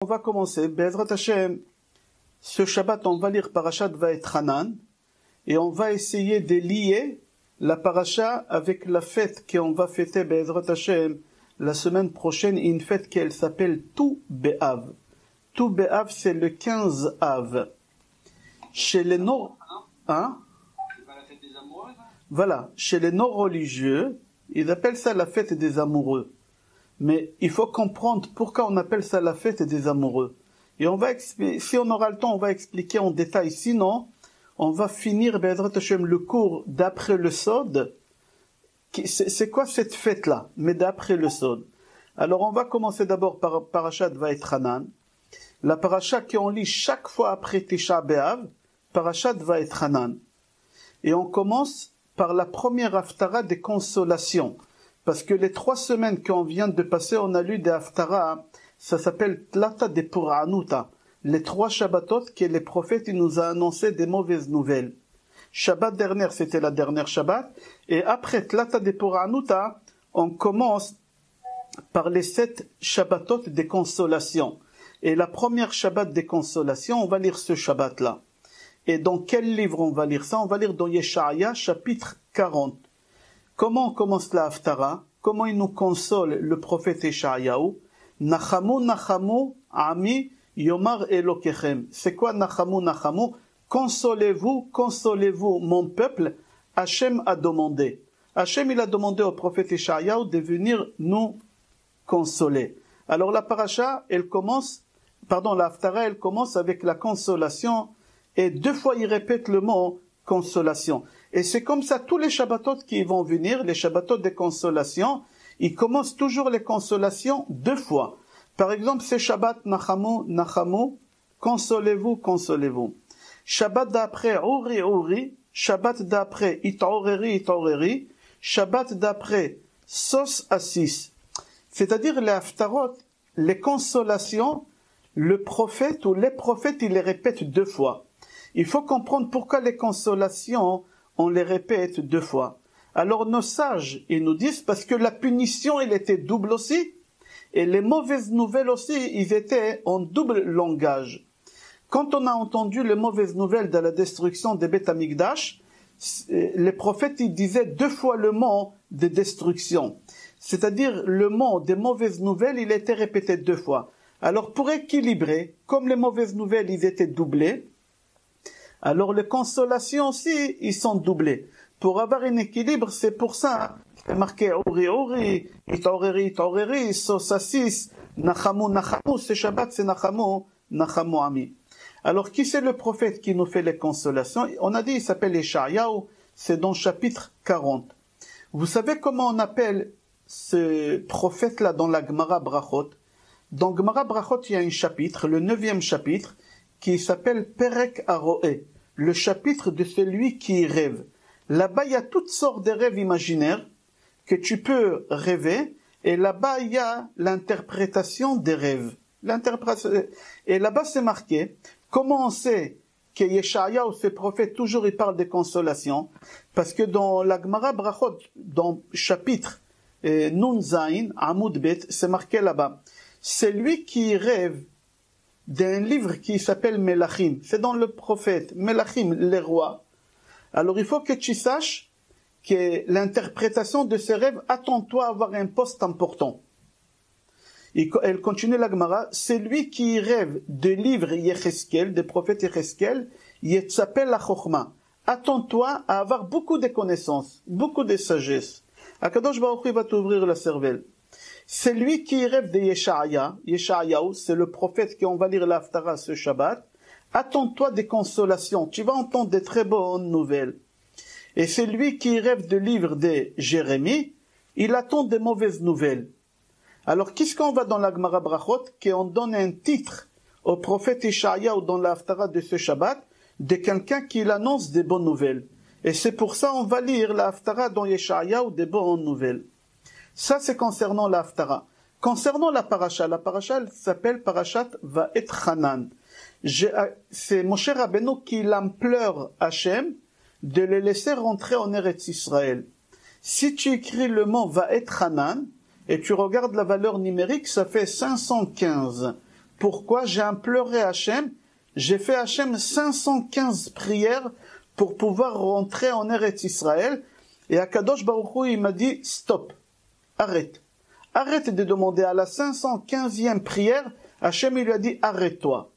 On va commencer. Be'ezrat Hashem, ce Shabbat, on va lire Parashat Va'etchanan et on va essayer de lier la paracha avec la fête qu'on va fêter Be'ezrat Hashem la semaine prochaine, une fête qui s'appelle Tou Be'av. Tou Be'av, c'est le 15 Av. Chez les non... Hein? Voilà, chez les non-religieux, ils appellent ça la fête des amoureux. Mais il faut comprendre pourquoi on appelle ça la fête des amoureux. Et on va si on aura le temps, on va expliquer en détail. Sinon, on va finir Be'ezrat Hashem le cours d'après le Sod. C'est quoi cette fête-là? Mais d'après le Sod. Alors on va commencer d'abord par Parashat Va'etchanan. La paracha qu'on lit chaque fois après Tisha B'Av, Parashat Va'etchanan. Et on commence par la première haftara des consolations. Parce que les 3 semaines qu'on vient de passer, on a lu des haftarah, ça s'appelle Tlata de Puranuta. Les 3 Shabbatot que les prophètes nous ont annoncé des mauvaises nouvelles. Shabbat dernière, c'était la dernière Shabbat. Et après Tlata de Puranuta, on commence par les 7 Shabbatot des consolations. Et la première Shabbat des consolations, on va lire ce Shabbat-là. Et dans quel livre on va lire ça? On va lire dans Yeshaya, chapitre 40. Comment on commence la Haftara? Comment il nous console le prophète Yeshayahu? Nachamu, Nachamu, Ami, Yomar Elokechem. C'est quoi Nachamu, Nachamu? Consolez-vous, consolez-vous, mon peuple. Hachem a demandé. Hachem, il a demandé au prophète Yeshayahu de venir nous consoler. Alors la paracha, la Haftara, elle commence avec la consolation. Et 2 fois, il répète le mot consolation. Et c'est comme ça, tous les Shabbatot qui vont venir, les Shabbatot de consolation, ils commencent toujours les consolations 2 fois. Par exemple, c'est Shabbat Nachamu, Nachamu, consolez-vous, consolez-vous. Shabbat d'après, Uri, Uri. Shabbat d'après, Itaoreri, Itaoreri. Shabbat d'après, Sos Assis. C'est-à-dire les Haftarot, les consolations, le prophète ou les prophètes, ils les répètent 2 fois. Il faut comprendre pourquoi les consolations, on les répète 2 fois. Alors nos sages, ils nous disent, parce que la punition, elle était double aussi, et les mauvaises nouvelles aussi, ils étaient en double langage. Quand on a entendu les mauvaises nouvelles de la destruction des Beth Amikdash, les prophètes, ils disaient 2 fois le mot de destruction. C'est-à-dire, le mot des mauvaises nouvelles, il était répété 2 fois. Alors, pour équilibrer, comme les mauvaises nouvelles, ils étaient doublées, alors les consolations aussi, ils sont doublés. Pour avoir un équilibre, c'est pour ça, c'est marqué Uri Uri, Itaoreri Itaoreri, Sos Assis, Nachamu Nachamu, c'est Shabbat, c'est Nachamu, Nachamu Ami. Alors qui c'est le prophète qui nous fait les consolations? On a dit, il s'appelle Yeshayahu, c'est dans chapitre 40. Vous savez comment on appelle ce prophète-là dans la Gemara Brachot? Dans Gemara Brachot, il y a un chapitre, le 9e chapitre, qui s'appelle Perek Aroé, le chapitre de celui qui rêve. Là-bas, il y a toutes sortes de rêves imaginaires que tu peux rêver, et là-bas, il y a l'interprétation des rêves. Et là-bas, c'est marqué, comment on sait que Yeshayahu, ce prophète, toujours il parle des consolations, parce que dans la Gemara Brachot, dans chapitre Nun Zain, Amud Bet, c'est marqué là-bas, c'est lui qui rêve d'un livre qui s'appelle Melachim. C'est dans le prophète. Melachim, les rois. Alors il faut que tu saches que l'interprétation de ces rêves, attends-toi à avoir un poste important. Elle continue la Gemara, c'est lui qui rêve de livres Yecheskel, des prophètes Yecheskel, s'appelle la Chochma. Attends-toi à avoir beaucoup de connaissances, beaucoup de sagesse. Akadosh Baruch Hu va t'ouvrir la cervelle. C'est lui qui rêve de Yeshayahu, c'est le prophète qu'on va lire l'Haftara ce Shabbat. Attends-toi des consolations, tu vas entendre des très bonnes nouvelles. Et c'est lui qui rêve de livre de Jérémie, il attend des mauvaises nouvelles. Alors qu'est-ce qu'on va dans la Gemara Brachot, qu'on donne un titre au prophète Yeshayahu dans l'Haftara de ce Shabbat, de quelqu'un qui annonce des bonnes nouvelles. Et c'est pour ça on va lire l'Haftara dans Yeshayahu des bonnes nouvelles. Ça, c'est concernant la Haftara. Concernant la paracha elle s'appelle Parashat Va'etchanan. C'est Moshe Rabbeinu qui l'implore Hachem de le laisser rentrer en Eretz Israël. Si tu écris le mot Va'etchanan, et tu regardes la valeur numérique, ça fait 515. Pourquoi? J'ai imploré Hachem, j'ai fait Hachem 515 prières pour pouvoir rentrer en Eretz Israël. Et Akadosh Baruch Hu, il m'a dit, stop, arrête. Arrête de demander à la 515e prière. Hachem, il lui a dit, arrête-toi.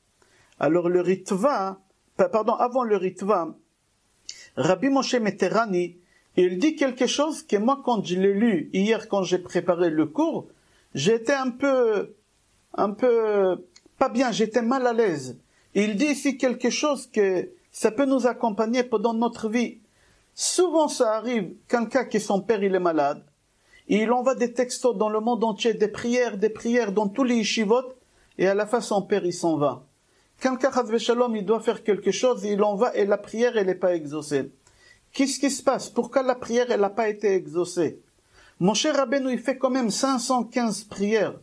Alors le Ritva, avant le Ritva, Rabbi Moshe Meterani, il dit quelque chose que moi, quand je l'ai lu hier, quand j'ai préparé le cours, j'étais un peu, pas bien, j'étais mal à l'aise. Il dit ici quelque chose que ça peut nous accompagner pendant notre vie. Souvent, ça arrive, quelqu'un qui son père, il est malade, il envoie des textos dans le monde entier, des prières dans tous les yeshivot, et à la fin, son père, il s'en va. Quelqu'un, chas v'shalom, il doit faire quelque chose, il envoie, et la prière, elle n'est pas exaucée. Qu'est-ce qui se passe? Pourquoi la prière, elle n'a pas été exaucée? Moshe Rabbeinu, il fait quand même 515 prières.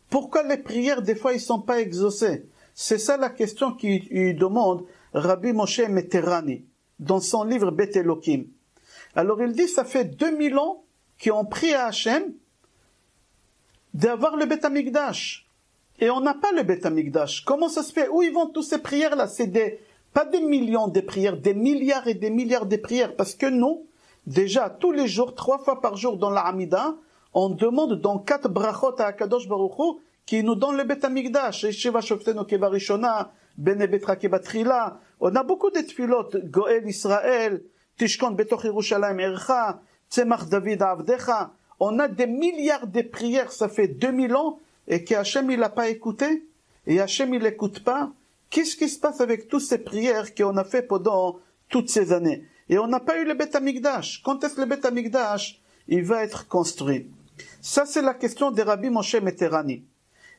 Pourquoi les prières, des fois, ils sont pas exaucées? C'est ça la question qu'il demande Rabbi Moshe Meterani, dans son livre Bet Elokim. Alors il dit, ça fait 2000 ans qu'ils ont prié à Hachem d'avoir le Bet Amikdash. Et on n'a pas le Bet Amikdash. Comment ça se fait? Où ils vont tous ces prières-là? C'est pas des millions de prières, des milliards et des milliards de prières. Parce que nous, déjà, tous les jours, 3 fois par jour dans la Hamida, on demande dans 4 brachot à Akadosh Baruch Hu, qui nous donne le Bet Amikdash. Shiva Shoftenu Kebarishona, Bene Betra Kebatrila. On a beaucoup de tefilot. Goel Israël, Tishkon Betoch Yerushalayim Ercha, Tzemach David Avdecha. On a des milliards de prières, ça fait 2000 ans, et que Hachem il n'a pas écouté, et Hachem il n'écoute pas. Qu'est-ce qui se passe avec toutes ces prières qu'on a fait pendant toutes ces années? Et on n'a pas eu le Bet Amikdash. Quand est-ce que le Bet Amikdash il va être construit? Ça, c'est la question de Rabbi Moshe Meterani.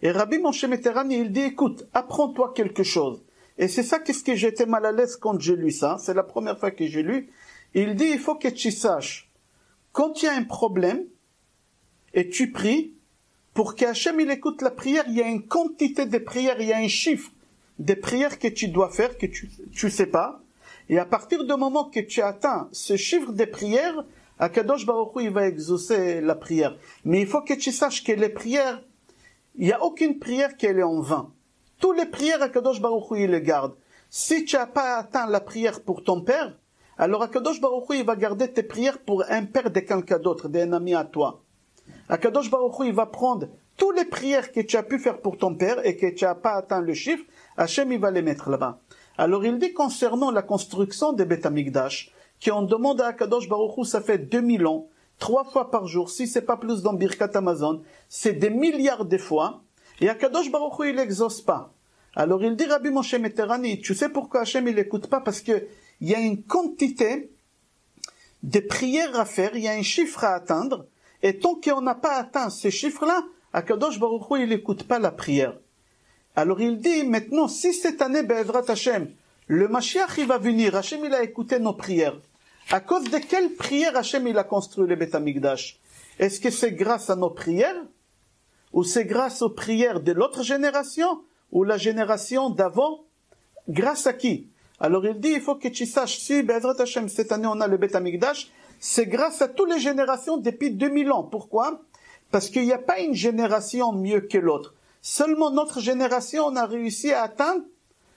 Et Rabbi Moshe Meterani, il dit, écoute, apprends-toi quelque chose. Et c'est ça qu'est-ce que j'étais mal à l'aise quand j'ai lu ça. C'est la première fois que j'ai lu. Il dit, il faut que tu saches, quand il y a un problème, et tu pries, pour qu'Hachem il écoute la prière, il y a une quantité de prières, il y a un chiffre des prières que tu dois faire, que tu sais pas. Et à partir du moment que tu atteins ce chiffre des prières, Akadosh Baruch Hu, il va exaucer la prière. Mais il faut que tu saches que les prières, il n'y a aucune prière qui est en vain. Toutes les prières, Akadosh Baruch Hu, il les garde. Si tu n'as pas atteint la prière pour ton père, alors Akadosh Baruch Hu, il va garder tes prières pour un père de quelqu'un d'autre, d'un ami à toi. Akadosh Baruch Hu, il va prendre toutes les prières que tu as pu faire pour ton père et que tu n'as pas atteint le chiffre, Hachem, il va les mettre là-bas. Alors il dit concernant la construction des Bet Amikdash, qu'on demande à Akadosh Baruch Hu, ça fait 2000 ans, 3 fois par jour, si c'est pas plus dans Birkat Amazon, c'est des milliards de fois, et Akadosh Baruch Hu, il n'exauce pas. Alors il dit Rabbi Moshe Meterani, tu sais pourquoi Hachem il n'écoute pas? Parce que il y a une quantité de prières à faire, il y a un chiffre à atteindre, et tant qu'on n'a pas atteint ce chiffre-là, Akadosh Baruch Hu, il n'écoute pas la prière. Alors il dit maintenant, si cette année, Be'ezrat Hachem, le Mashiach il va venir, Hachem il a écouté nos prières. À cause de quelle prière Hachem il a construit le Bet Amikdash? Est-ce que c'est grâce à nos prières? Ou c'est grâce aux prières de l'autre génération? Ou la génération d'avant? Grâce à qui? Alors il dit, il faut que tu saches, si Be'ezrat Hachem, cette année on a le Bet Amikdash, c'est grâce à toutes les générations depuis 2000 ans. Pourquoi? Parce qu'il n'y a pas une génération mieux que l'autre. Seulement notre génération, on a réussi à atteindre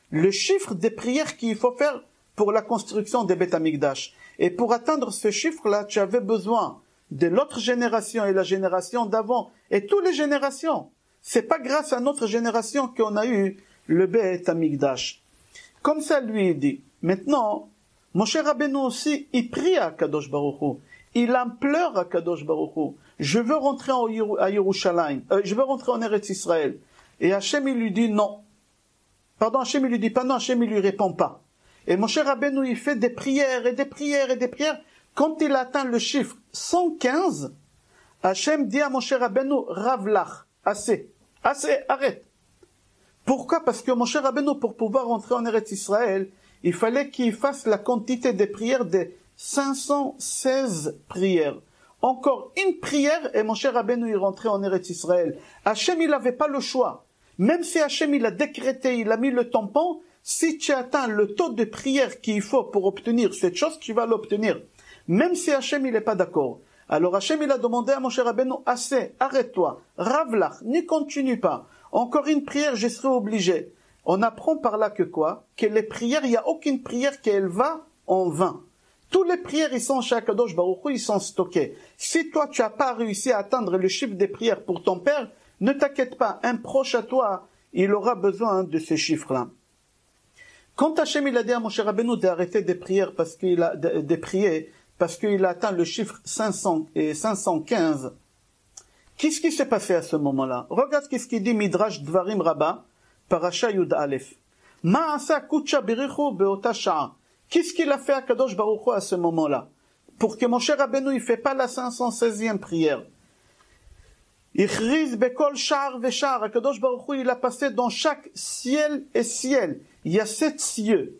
le chiffre des prières qu'il faut faire pour la construction des Bet Amikdash. Et pour atteindre ce chiffre-là, tu avais besoin de l'autre génération et la génération d'avant, et toutes les générations. C'est pas grâce à notre génération qu'on a eu le Bet Amikdash. Comme ça, lui, il dit. Maintenant, Moshe Rabbeinu aussi, il prie à Kadosh Baruch Hu. Il implore à Kadosh Baruch Hu. Je veux rentrer à Yerushalayim. Je veux rentrer en Eretz Israël. Et Hachem, il lui dit non. Pardon, Hachem, il lui dit pas non, Hachem, il lui répond pas. Et Moshe Rabbeinu, il fait des prières et des prières et des prières. Quand il atteint le chiffre 115, Hachem dit à Moshe Rabbeinu, Ravlach, assez, arrête. Pourquoi? Parce que Moshe Rabbeinu, pour pouvoir rentrer en Eretz Israël, il fallait qu'il fasse la quantité des prières de 516 prières. Encore une prière et Moshe Rabbeinu est rentré en Eretz Israël. Hachem, il n'avait pas le choix. Même si Hachem, il a décrété, il a mis le tampon, si tu atteins le taux de prière qu'il faut pour obtenir cette chose, tu vas l'obtenir. Même si Hachem, il n'est pas d'accord. Alors Hachem, il a demandé à Moshe Rabbeinu, assez, arrête-toi, ravlach, n'y continue pas. Encore une prière, je serai obligé. On apprend par là que quoi? Que les prières, il n'y a aucune prière qui va en vain. Toutes les prières, ils sont chez Akadosh Baruch Hu, ils sont stockés. Si toi, tu n'as pas réussi à atteindre le chiffre des prières pour ton père, ne t'inquiète pas, un proche à toi, il aura besoin de ces chiffres-là. Quand Hachem il a dit à Moshe Rabbeinu d'arrêter des prières de prier parce qu'il a atteint le chiffre 500 et 515, qu'est-ce qui s'est passé à ce moment-là? Regarde ce qu'il dit Midrash Dvarim Rabbah, Parasha Yud Aleph. Ma'asa kucha birichu be'ota sha'a. Qu'est-ce qu'il a fait à Kadosh Baruch Hu à ce moment-là? Pour que Moshe Rabbeinu il fait pas la 516e prière. Ichriz bekol sha'ar ve'sha'ar. Kadosh Baruch Hu il a passé dans chaque ciel et ciel. Il y a 7 cieux.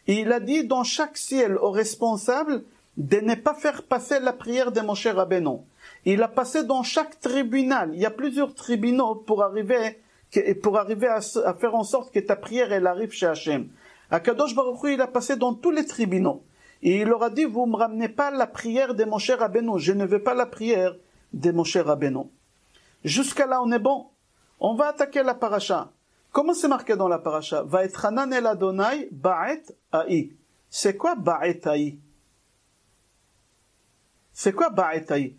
Et il a dit dans chaque ciel aux responsables de ne pas faire passer la prière de Moshe Rabbeinu. Il a passé dans chaque tribunal. Il y a plusieurs tribunaux pour arriver à faire en sorte que ta prière elle arrive chez Hachem. Akadosh Baruch Hu, il a passé dans tous les tribunaux. Et il leur a dit, vous ne me ramenez pas la prière de Moshe Rabbeinu. Je ne veux pas la prière de Moshe Rabbeinu. Jusqu'à là, on est bon. On va attaquer la paracha. Comment c'est marqué dans la paracha? Vaetchanan el Adonai ba'et ha'i. C'est quoi ba'et ha'i? C'est quoi ba'et ha'i?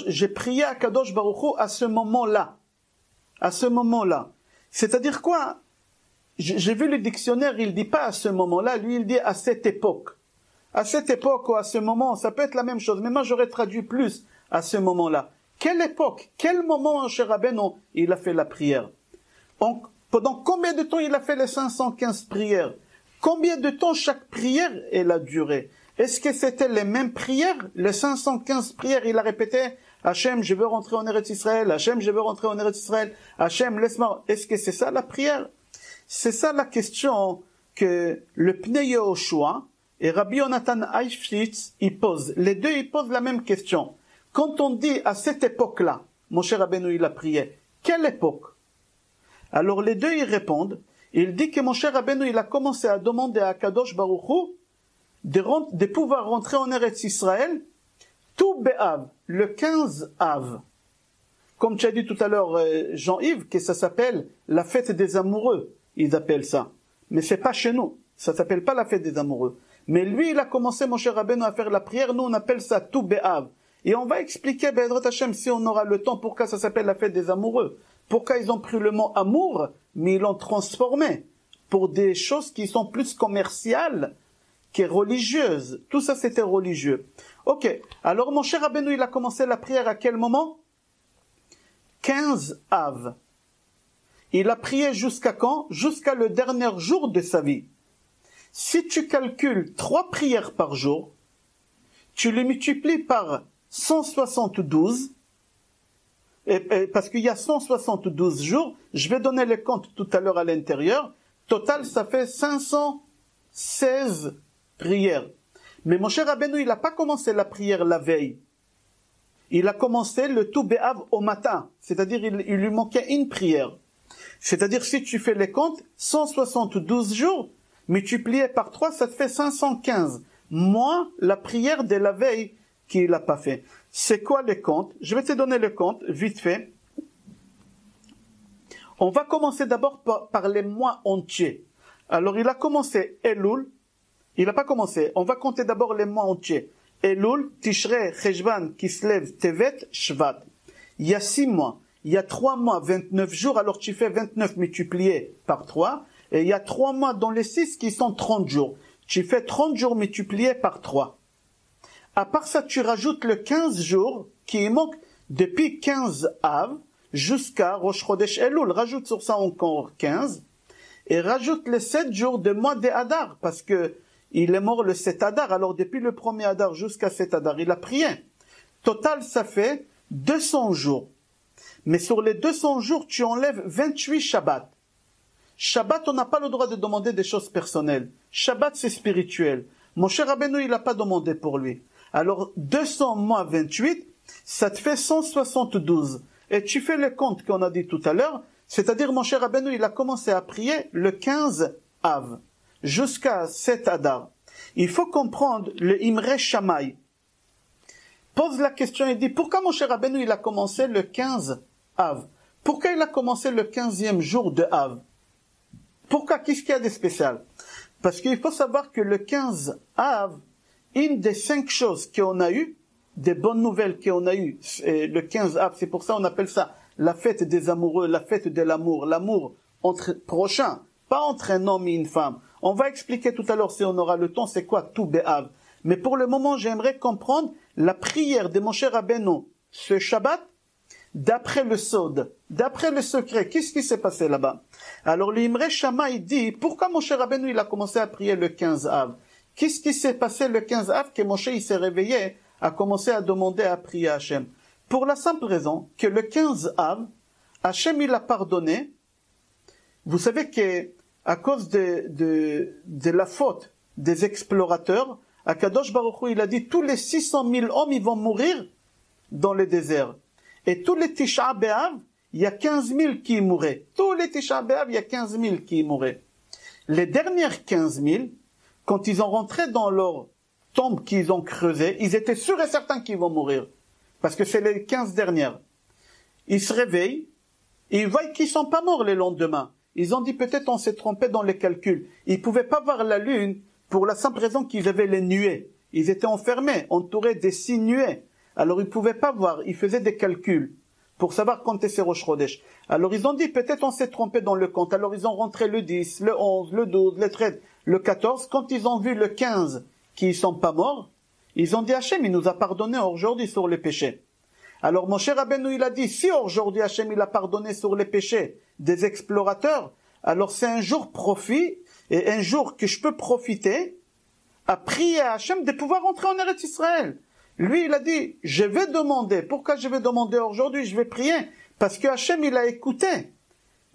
J'ai prié à Akadosh Baruch Hu à ce moment-là. À ce moment-là. C'est-à-dire quoi? J'ai vu le dictionnaire, il dit pas à ce moment-là, lui il dit à cette époque. À cette époque ou à ce moment, ça peut être la même chose, mais moi j'aurais traduit plus à ce moment-là. Quelle époque? Quel moment Moshe Rabbeinu il a fait la prière? Pendant combien de temps il a fait les 515 prières? Combien de temps chaque prière elle a duré? Est-ce que c'était les mêmes prières? Les 515 prières, il a répété Hachem, je veux rentrer en Eretz Israël, Hachem, je veux rentrer en Eretz Israël, Hachem, laisse-moi. Est-ce que c'est ça la prière? C'est ça la question que le Pnei Yehoshua et Rabbi Yonatan Eifshitz ils posent. Les deux ils posent la même question. Quand on dit à cette époque-là, Moshe Rabbeinu il a prié, quelle époque? Alors les deux ils répondent. Il dit que Moshe Rabbeinu il a commencé à demander à Kadosh Baruch Hu de pouvoir rentrer en Eretz Israël tout Be'av, le 15 Av. Comme tu as dit tout à l'heure, Jean-Yves, que ça s'appelle la fête des amoureux. Ils appellent ça. Mais c'est pas chez nous. Ça s'appelle pas la fête des amoureux. Mais lui, il a commencé, Moshe Rabbeinu, à faire la prière. Nous, on appelle ça tout Be'av. Et on va expliquer, Be'ezrat Hashem, si on aura le temps, pourquoi ça s'appelle la fête des amoureux. Pourquoi ils ont pris le mot amour, mais ils l'ont transformé pour des choses qui sont plus commerciales que religieuses. Tout ça, c'était religieux. Ok. Alors, Moshe Rabbeinu, il a commencé la prière à quel moment? 15 Av. Il a prié jusqu'à quand? Jusqu'à le dernier jour de sa vie. Si tu calcules 3 prières par jour, tu les multiplies par 172, parce qu'il y a 172 jours, je vais donner les comptes tout à l'heure à l'intérieur, total ça fait 516 prières. Mais Moshe Rabbeinu, il n'a pas commencé la prière la veille. Il a commencé le tout Be'av au matin, c'est-à-dire il lui manquait une prière. C'est-à-dire si tu fais les comptes, 172 jours, multiplié par 3, ça te fait 515. Moins la prière de la veille qu'il n'a pas fait. C'est quoi les comptes? Je vais te donner le compte, vite fait. On va commencer d'abord par les mois entiers. Alors il a commencé Elul, il n'a pas commencé, on va compter d'abord les mois entiers. Elul, Tishrei, Cheshvan, Kislev, Tevet, Shvat. Il y a 6 mois. Il y a 3 mois, 29 jours, alors tu fais 29 multiplié par 3. Et il y a 3 mois dans les 6 qui sont 30 jours. Tu fais 30 jours multiplié par 3. À part ça, tu rajoutes le 15 jours qui manque depuis 15 Av jusqu'à Rosh Chodesh Elul. Rajoute sur ça encore 15. Et rajoute les 7 jours de mois des Hadar, parce que il est mort le 7 Hadar. Alors depuis le premier Hadar jusqu'à 7 Hadar, il a prié. Total, ça fait 200 jours. Mais sur les 200 jours, tu enlèves 28 Shabbat. Shabbat, on n'a pas le droit de demander des choses personnelles. Shabbat, c'est spirituel. Moshe Rabbeinu, il n'a pas demandé pour lui. Alors, 200 moins 28, ça te fait 172. Et tu fais le compte qu'on a dit tout à l'heure, c'est-à-dire Moshe Rabbeinu, il a commencé à prier le 15 Av, jusqu'à 7 Adar. Il faut comprendre le Imre Shammai. Pose la question et dit, pourquoi Moshe Rabbeinu, il a commencé le 15 Av? Pourquoi il a commencé le 15e jour de Av? Pourquoi? Qu'est-ce qu'il y a de spécial? Parce qu'il faut savoir que le 15 Av, une des 5 choses qu'on a eues, des bonnes nouvelles qu'on a eues, le 15 Av, c'est pour ça qu'on appelle ça la fête des amoureux, la fête de l'amour, l'amour entre prochains, pas entre un homme et une femme. On va expliquer tout à l'heure, si on aura le temps, c'est quoi tout Be'av. Mais pour le moment, j'aimerais comprendre la prière de Moshe Rabbeinu, ce Shabbat, d'après le Sod, d'après le secret. Qu'est-ce qui s'est passé là-bas? Alors l'Imre Shama, il dit, pourquoi Moshe Rabbeinu, il a commencé à prier le 15 Av? Qu'est-ce qui s'est passé le 15 Av que Moshe, il s'est réveillé, a commencé à demander à prier à Hachem? Pour la simple raison que le 15 Av, Hachem, il a pardonné. Vous savez que à cause de la faute des explorateurs, Akadosh Baruch Hu, il a dit, tous les 600 000 hommes, ils vont mourir dans le désert. Et tous les Tisha B'Av, il y a 15 000 qui mouraient. Tous les Tisha B'Av, il y a 15 000 qui mouraient. Les dernières 15 000, quand ils ont rentré dans leur tombe qu'ils ont creusée, ils étaient sûrs et certains qu'ils vont mourir. Parce que c'est les 15 dernières. Ils se réveillent, et ils voient qu'ils sont pas morts le lendemain. Ils ont dit peut-être on s'est trompé dans les calculs. Ils pouvaient pas voir la lune pour la simple raison qu'ils avaient les nuées. Ils étaient enfermés, entourés des 6 nuées. Alors ils pouvaient pas voir, ils faisaient des calculs pour savoir compter ces Rosh Chodesh. Alors ils ont dit peut-être on s'est trompé dans le compte. Alors ils ont rentré le 10, le 11, le 12, le 13, le 14. Quand ils ont vu le 15 qui sont pas morts, ils ont dit Hachem, il nous a pardonné aujourd'hui sur les péchés. Alors Moshe Rabbeinu, il a dit, si aujourd'hui Hachem, il a pardonné sur les péchés des explorateurs, alors c'est un jour profit, et un jour que je peux profiter à prier à Hachem de pouvoir entrer en Eretz Israël. Lui, il a dit, je vais demander. Pourquoi je vais demander aujourd'hui? Je vais prier. Parce que Hachem, il a écouté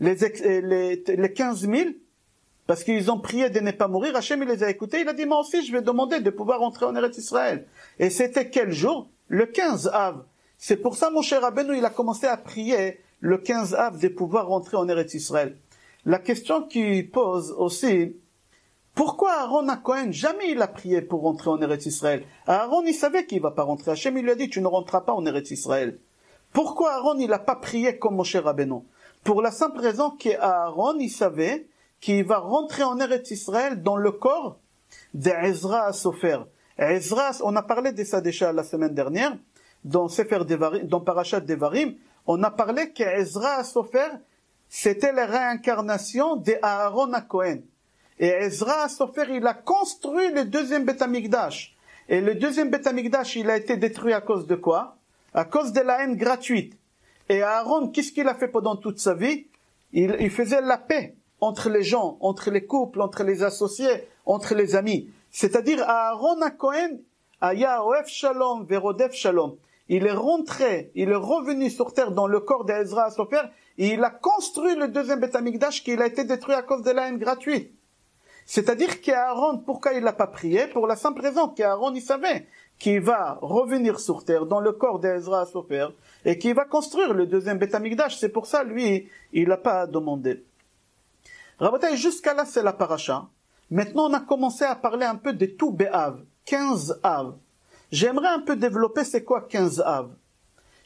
les 15 000, parce qu'ils ont prié de ne pas mourir. Hachem, il les a écoutés. Il a dit, moi aussi, je vais demander de pouvoir entrer en Eretz Israël. Et c'était quel jour? Le 15 Av. C'est pour ça, mon cher Rabbeinu, il a commencé à prier le 15 Av de pouvoir rentrer en Eretz Israël. La question qu'il pose aussi, pourquoi Aaron à Cohen, jamais il a prié pour rentrer en Eretz Israël? Aaron, il savait qu'il ne va pas rentrer. Hachem, il lui a dit, tu ne rentreras pas en Eretz Israël. Pourquoi Aaron, il n'a pas prié comme Moshe Rabbeinu? Pour la simple raison qu'Aaron, il savait qu'il va rentrer en Eretz Israël dans le corps d'Ezra Sofer. Ezra, on a parlé de ça déjà la semaine dernière, dans Sefer Devarim, dans Parashat Devarim, on a parlé qu'Ezra Sofer, c'était la réincarnation d'Aaron à Cohen. Et Ezra Sofer, il a construit le deuxième Beth Amikdash. Et le deuxième Beth Amikdash, il a été détruit à cause de quoi? À cause de la haine gratuite. Et Aaron, qu'est-ce qu'il a fait pendant toute sa vie? Il faisait la paix entre les gens, entre les couples, entre les associés, entre les amis. C'est-à-dire, Aaron à Cohen, Aya Oef Shalom, Verodef Shalom. Il est rentré, il est revenu sur terre dans le corps d'Ezra Sofer, et il a construit le deuxième Beth Amikdash qui a été détruit à cause de la haine gratuite. C'est-à-dire qu'Aaron, pourquoi il n'a pas prié? Pour la simple raison qu'Aaron, il savait qu'il va revenir sur terre dans le corps d'Ezra Sofer, et qu'il va construire le deuxième Beth Amikdash. C'est pour ça, lui, il n'a pas demandé. Rabotai, jusqu'à là, c'est la paracha. Maintenant, on a commencé à parler un peu de tout Be'av, 15 Av. J'aimerais un peu développer c'est quoi 15 Av.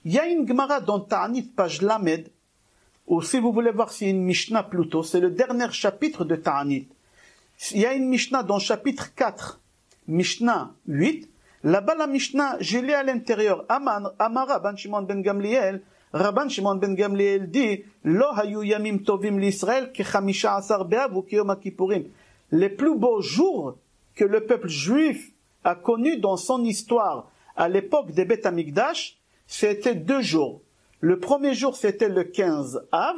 Il y a une Gemara dans Ta'anit, page Lamed, ou si vous voulez voir, c'est une Mishnah plutôt, c'est le dernier chapitre de Ta'anit. Il y a une Mishnah dans chapitre 4, Mishnah 8. Là-bas, la Mishnah, j'ai lu à l'intérieur, Amara, Rabban Shimon ben Gamliel, Rabban Shimon ben Gamliel dit, Lo hayu yamim tovim l'Israël, ke 15 Be'av ou kiyom HaKippurim. Les plus beaux jours que le peuple juif a connus dans son histoire à l'époque des Beth Amikdash, c'était 2 jours. Le premier jour, c'était le 15 Av,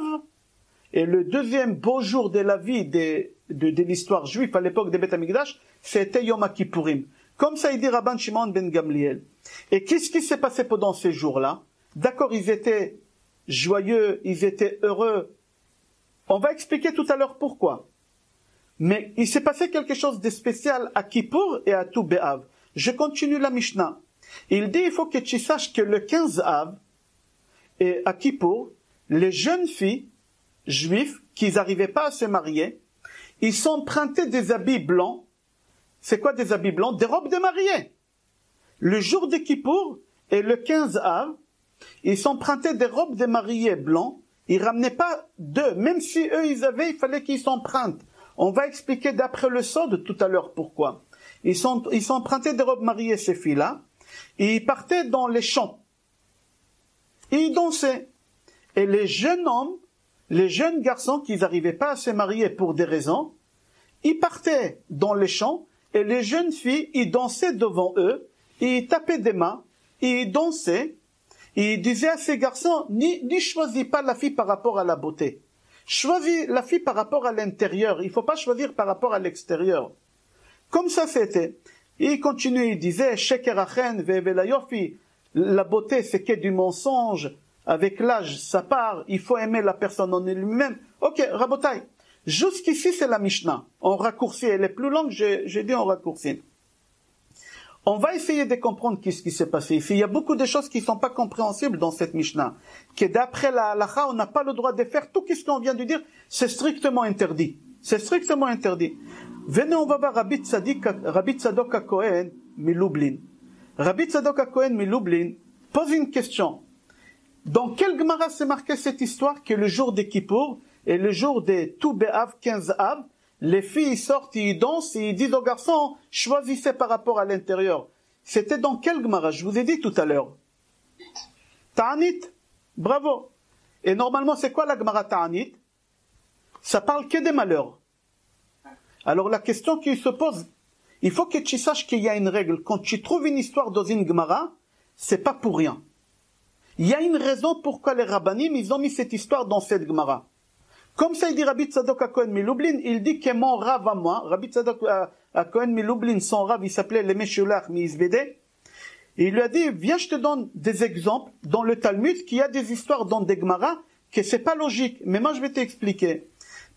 et le deuxième beau jour de la vie de l'histoire juive à l'époque des Beth Amikdash, c'était Yom HaKippurim. Comme ça, il dit Rabban Shimon ben Gamliel. Et qu'est-ce qui s'est passé pendant ces jours-là? D'accord, ils étaient joyeux, ils étaient heureux. On va expliquer tout à l'heure pourquoi. Mais il s'est passé quelque chose de spécial à Kippour et à tout Be'av. Je continue la Mishnah. Il dit, il faut que tu saches que le 15 Av et à Kippour, les jeunes filles juives qui n'arrivaient pas à se marier, ils s'empruntaient des habits blancs. C'est quoi des habits blancs? Des robes de mariée. Le jour de Kippour et le 15 Av, ils s'empruntaient des robes de mariée blancs. Ils ramenaient pas deux. Même si eux, ils avaient, il fallait qu'ils s'empruntent. On va expliquer d'après le Sod tout à l'heure pourquoi. Ils s'empruntaient des robes mariées, ces filles-là. Et ils partaient dans les champs. Et ils dansaient. Et les jeunes hommes, les jeunes garçons qui n'arrivaient pas à se marier pour des raisons, ils partaient dans les champs et les jeunes filles, ils dansaient devant eux, ils tapaient des mains, ils dansaient, et ils disaient à ces garçons, ni choisis pas la fille par rapport à la beauté. Choisis la fille par rapport à l'intérieur, il ne faut pas choisir par rapport à l'extérieur. Comme ça c'était. Et il continuait, il disait, Shekerachen ve'velayofi, la beauté c'est que du mensonge, avec l'âge ça part, il faut aimer la personne en elle-même. Ok, Rabotai, jusqu'ici c'est la Mishnah. On raccourcit, elle est plus longue, j'ai dit on raccourcit. On va essayer de comprendre ce qui s'est passé ici. Il y a beaucoup de choses qui ne sont pas compréhensibles dans cette Mishnah. Que d'après la halacha, on n'a pas le droit de faire tout ce qu'on vient de dire. C'est strictement interdit. C'est strictement interdit. Venez, on va voir Rabbi Tzadok HaKohen Milublin. Rabbi Tzadok HaKohen Milublin pose une question. Dans quelle Gemara s'est marqué cette histoire que le jour des Kippour et le jour des Tou B'Av, 15 Av, les filles sortent, ils dansent et ils disent aux garçons, choisissez par rapport à l'intérieur. C'était dans quelle Gemara? Je vous ai dit tout à l'heure. Ta'anit. Bravo. Et normalement, c'est quoi la Gemara Ta'anit? Ça parle que des malheurs. Alors la question qui se pose, il faut que tu saches qu'il y a une règle. Quand tu trouves une histoire dans une Gemara, c'est pas pour rien. Il y a une raison pourquoi les rabbanim, ils ont mis cette histoire dans cette Gemara. Comme ça, il dit Rabbi Tzadok HaKohen Milublin, il dit que mon rav à moi, Rabbi Tzadok HaKohen Milublin, son rav, il s'appelait le Meshulach Miizvede, et il lui a dit, viens, je te donne des exemples dans le Talmud, qu'il y a des histoires dans des Gemara, que c'est pas logique, mais moi je vais t'expliquer.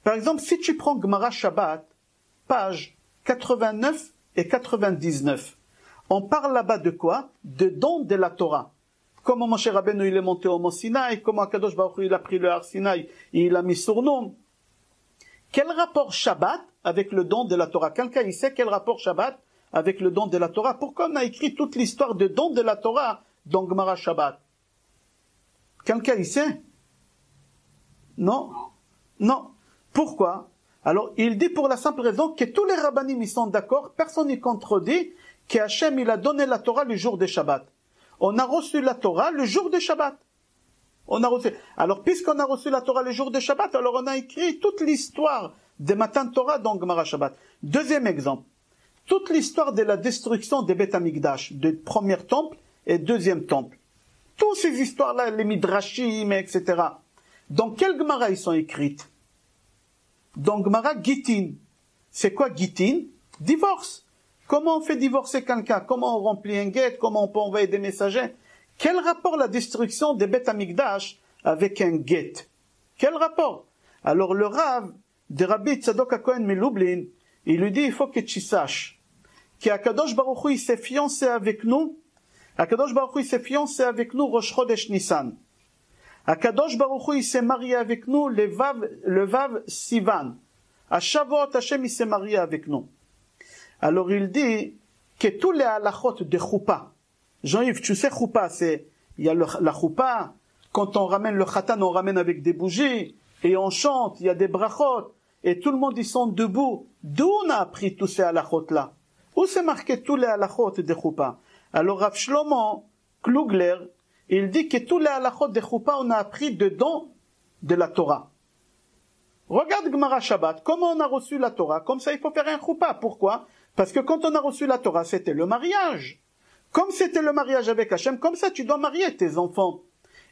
Par exemple, si tu prends Gemara Shabbat, page 89 et 99, on parle là-bas de quoi? De don de la Torah. Comment Moshe Rabbeinu il est monté au Mont Sinaï, comment Akadosh Baruch Hu il a pris le Har Sinaï et il a mis sur nous. Quel rapport Shabbat avec le don de la Torah? Quelqu'un il sait quel rapport Shabbat avec le don de la Torah? Pourquoi on a écrit toute l'histoire de don de la Torah dans Gemara Shabbat? Quelqu'un il sait? Non? Non. Pourquoi? Alors il dit pour la simple raison que tous les rabbanim ils sont d'accord, personne n'y contredit, que Hachem il a donné la Torah le jour de Shabbat. On a reçu la Torah le jour de Shabbat. On a reçu. Alors, puisqu'on a reçu la Torah le jour de Shabbat, alors on a écrit toute l'histoire des matins de Torah dans Gemara Shabbat. Deuxième exemple. Toute l'histoire de la destruction des Beth Amikdash, du premier temple et deuxième temple. Toutes ces histoires-là, les Midrashim, etc. Dans quelle Gemara ils sont écrites? Dans Gemara Gittin. C'est quoi Gittin? Divorce. Comment on fait divorcer quelqu'un? Comment on remplit un guet? Comment on peut envoyer des messagers? Quel rapport la destruction des Beth Amikdash avec un guet? Quel rapport? Alors le Rav de Rabbi Tzadok HaKohen Milublin, il lui dit, il faut que tu saches qu'Akadosh Baruch Hu il s'est fiancé avec nous. Akadosh Baruch Hu il s'est fiancé avec nous Rosh Chodesh Nissan. Akadosh Baruch Hu il s'est marié avec nous le Vav Sivan. À Shavuot Hashem il s'est marié avec nous. Alors il dit que tous les halachot de choupa, Jean-Yves, tu sais choupa, il y a la choupa, quand on ramène le khatan, on ramène avec des bougies, et on chante, il y a des brachot, et tout le monde ils sont debout. D'où on a appris tous ces halachot là? Où c'est marqué tous les halachot de choupa? Alors Rav Shlomo Klugler, il dit que tous les halachot de choupa, on a appris dedans de la Torah. Regarde Gemara Shabbat, comment on a reçu la Torah? Comme ça il faut faire un choupa. Pourquoi? Parce que quand on a reçu la Torah, c'était le mariage. Comme c'était le mariage avec Hachem, comme ça tu dois marier tes enfants.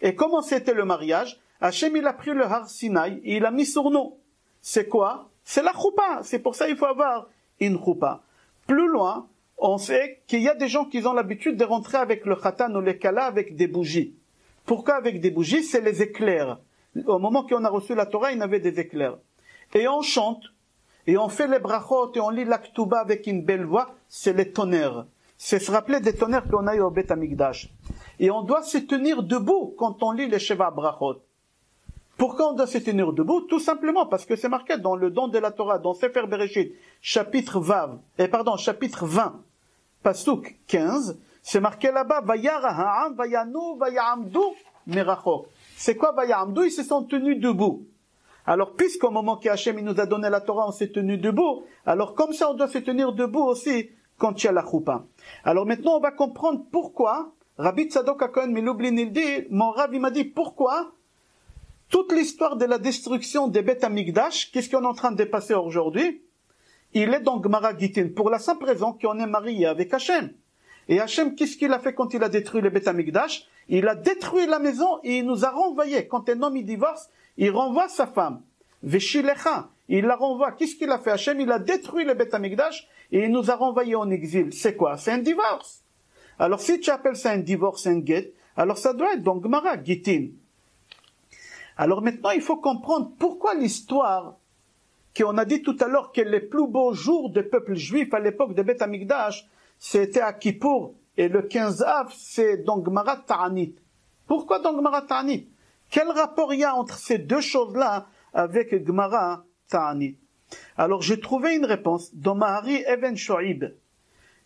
Et comment c'était le mariage? Hachem il a pris le Har Sinaï et il a mis sur nous. C'est quoi? C'est la choupa. C'est pour ça qu'il faut avoir une choupa. Plus loin, on sait qu'il y a des gens qui ont l'habitude de rentrer avec le khatan ou le kala avec des bougies. Pourquoi avec des bougies? C'est les éclairs. Au moment qu'on a reçu la Torah, il y avait des éclairs. Et on chante. Et on fait les brachot et on lit l'aktuba avec une belle voix, c'est les tonnerres. C'est se rappeler des tonnerres qu'on a eu au Beth Amikdash. Et on doit se tenir debout quand on lit les Sheva brachot. Pourquoi on doit se tenir debout? Tout simplement parce que c'est marqué dans le don de la Torah, dans Sefer Bereshit, chapitre 20, pasuk 15, c'est marqué là-bas, Vayara ha'am vayanu vayamdu merachok. c'est quoi Vayamdou? Ils se sont tenus debout. Alors, puisqu'au moment qu'Hachem nous a donné la Torah, on s'est tenu debout, alors comme ça, on doit se tenir debout aussi quand il y a la choupa. Alors maintenant, on va comprendre pourquoi, Rabbi Tzadok HaKohen Milublin, il dit, mon Rav, il m'a dit, pourquoi toute l'histoire de la destruction des Beth Amikdash, qu'est-ce qu'on est en train de passer aujourd'hui? Il est dans Gemara Gittin, pour la simple raison qu'on est marié avec Hachem. Et Hachem, qu'est-ce qu'il a fait quand il a détruit le Beth Amikdash? Il a détruit la maison et il nous a renvoyé. Quand un homme il divorce, il renvoie sa femme. Veshilecha, il la renvoie. Qu'est-ce qu'il a fait? Hachem, il a détruit le Beth Amikdash et il nous a renvoyé en exil. C'est quoi? C'est un divorce. Alors si tu appelles ça un divorce, un get, alors ça doit être dans Gemara Gittin. Alors maintenant, il faut comprendre pourquoi l'histoire qu'on a dit tout à l'heure que les plus beaux jours du peuple juif à l'époque de Beth Amikdash, c'était à Kippour, et le 15 Av, c'est dans Gemara Ta'anit. Pourquoi dans Gemara Ta'anit? Quel rapport il y a entre ces deux choses-là avec Gemara Ta'anit? Alors j'ai trouvé une réponse dans Mahari Even Shoaib.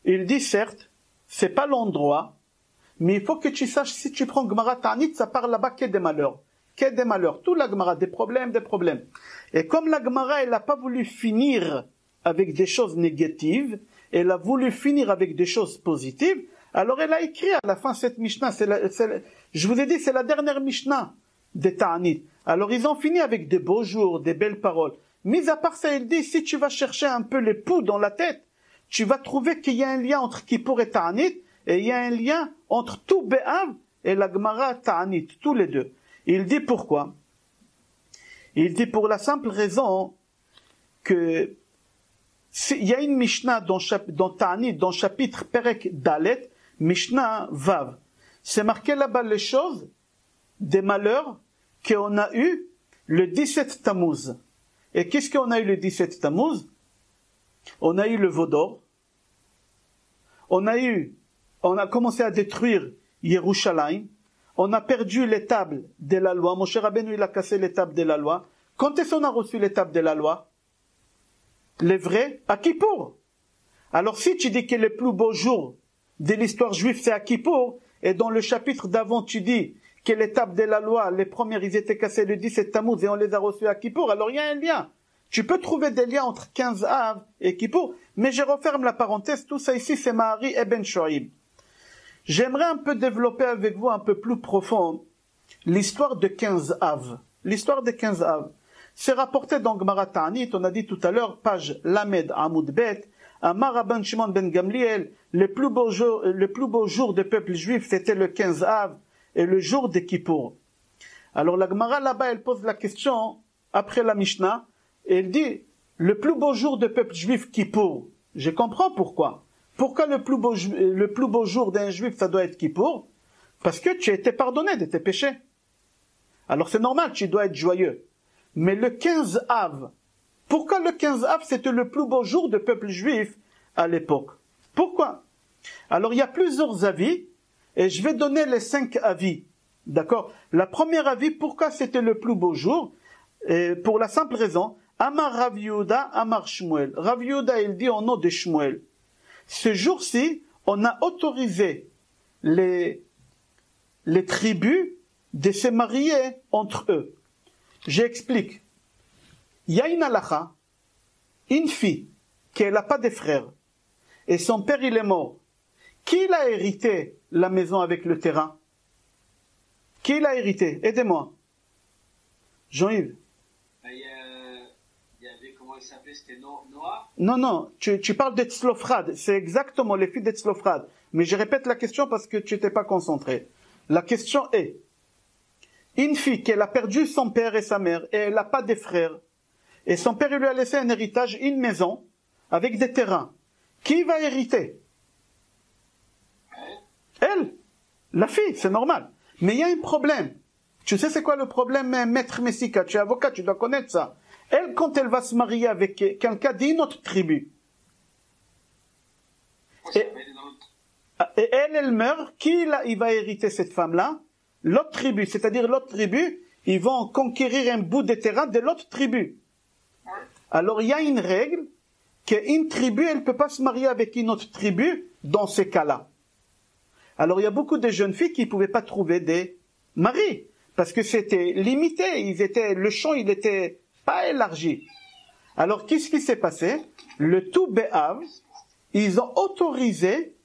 Il dit certes, c'est pas l'endroit, mais il faut que tu saches, si tu prends Gemara Ta'anit, ça parle là-bas que des malheurs. Que des malheurs. Tout la Gemara, des problèmes, des problèmes. Et comme la Gemara, elle n'a pas voulu finir avec des choses négatives, elle a voulu finir avec des choses positives, alors elle a écrit à la fin cette Mishnah, je vous ai dit, c'est la dernière Mishnah des Ta'anit. Alors ils ont fini avec des beaux jours, des belles paroles. Mis à part ça, il dit, si tu vas chercher un peu les poux dans la tête, tu vas trouver qu'il y a un lien entre Kippour et Ta'anit, et il y a un lien entre tout Be'av et la Gemara Ta'anit, tous les deux. Il dit pourquoi? Il dit pour la simple raison que il y a une Mishnah dans Ta'anit, dans chapitre Perek Dalet, Mishnah Vav. C'est marqué là-bas les choses, des malheurs qu'on a eu le 17 Tammuz. Et qu'est-ce qu'on a eu le 17 Tammuz? On a eu le Vaudor. On a commencé à détruire Yerushalayim. On a perdu les tables de la loi. Moshe Rabbeinu, il a cassé les tables de la loi. Quand est-ce qu'on a reçu les tables de la loi? Les vrais, à Kippour. Alors si tu dis que les plus beaux jours de l'histoire juive, c'est à Kippour, et dans le chapitre d'avant, tu dis que les tables de la loi, les premières, ils étaient cassées le 17 Tammuz et on les a reçues à Kippour, alors il y a un lien. Tu peux trouver des liens entre 15 Av et Kippour, mais je referme la parenthèse, tout ça ici, c'est Mahari Eben Shoaib. J'aimerais un peu développer avec vous un peu plus profond l'histoire de 15 Av. L'histoire de 15 Av. C'est rapporté dans Gemara Ta'anit, on a dit tout à l'heure, page Lamed Amoud Bet, Amar Rabban Shimon ben Gamliel, le plus beau jour du peuple juif, c'était le 15 Av et le jour de Kippour. Alors la Gemara là-bas, elle pose la question, après la Mishnah, et elle dit, le plus beau jour du peuple juif, Kippour. Je comprends pourquoi. Pourquoi le plus beau jour d'un juif, ça doit être Kippour? Parce que tu as été pardonné de tes péchés. Alors c'est normal, tu dois être joyeux. Mais le 15 Av, pourquoi le 15 Av c'était le plus beau jour du peuple juif à l'époque? Pourquoi? Alors il y a plusieurs avis, et je vais donner les 5 avis. D'accord? La première avis, pourquoi c'était le plus beau jour? Pour la simple raison, Amar Rav Yehuda, Amar Shmuel. Rav Yehuda, il dit au nom de Shmuel. Ce jour-ci, on a autorisé les tribus de se marier entre eux. J'explique. Il y a une halakha, une fille, qui n'a pas de frères, et son père il est mort. Qui l'a hérité la maison avec le terrain? Qui l'a hérité? Aidez-moi. Jean-Yves. Il y avait, comment il s'appelait, c'était Noah? Non, tu parles d'Etzlophrad, c'est exactement les filles d'Etzlophrad. Mais je répète la question parce que tu n'étais pas concentré. La question est, une fille qui a perdu son père et sa mère, et elle n'a pas de frères, et son père lui a laissé un héritage, une maison, avec des terrains. Qui va hériter? Elle, la fille, c'est normal. Mais il y a un problème. Tu sais c'est quoi le problème, maître Messika? Tu es avocat, tu dois connaître ça. Elle, quand elle va se marier avec quelqu'un d'une autre tribu, et elle meurt, il va hériter cette femme-là? L'autre tribu, c'est-à-dire l'autre tribu, ils vont conquérir un bout de terrain de l'autre tribu. Alors il y a une règle, qu'une tribu, elle ne peut pas se marier avec une autre tribu dans ces cas-là. Alors il y a beaucoup de jeunes filles qui ne pouvaient pas trouver des maris, parce que c'était limité, le champ il était pas élargi. Alors qu'est-ce qui s'est passé? Le tout Béav, ils ont autorisé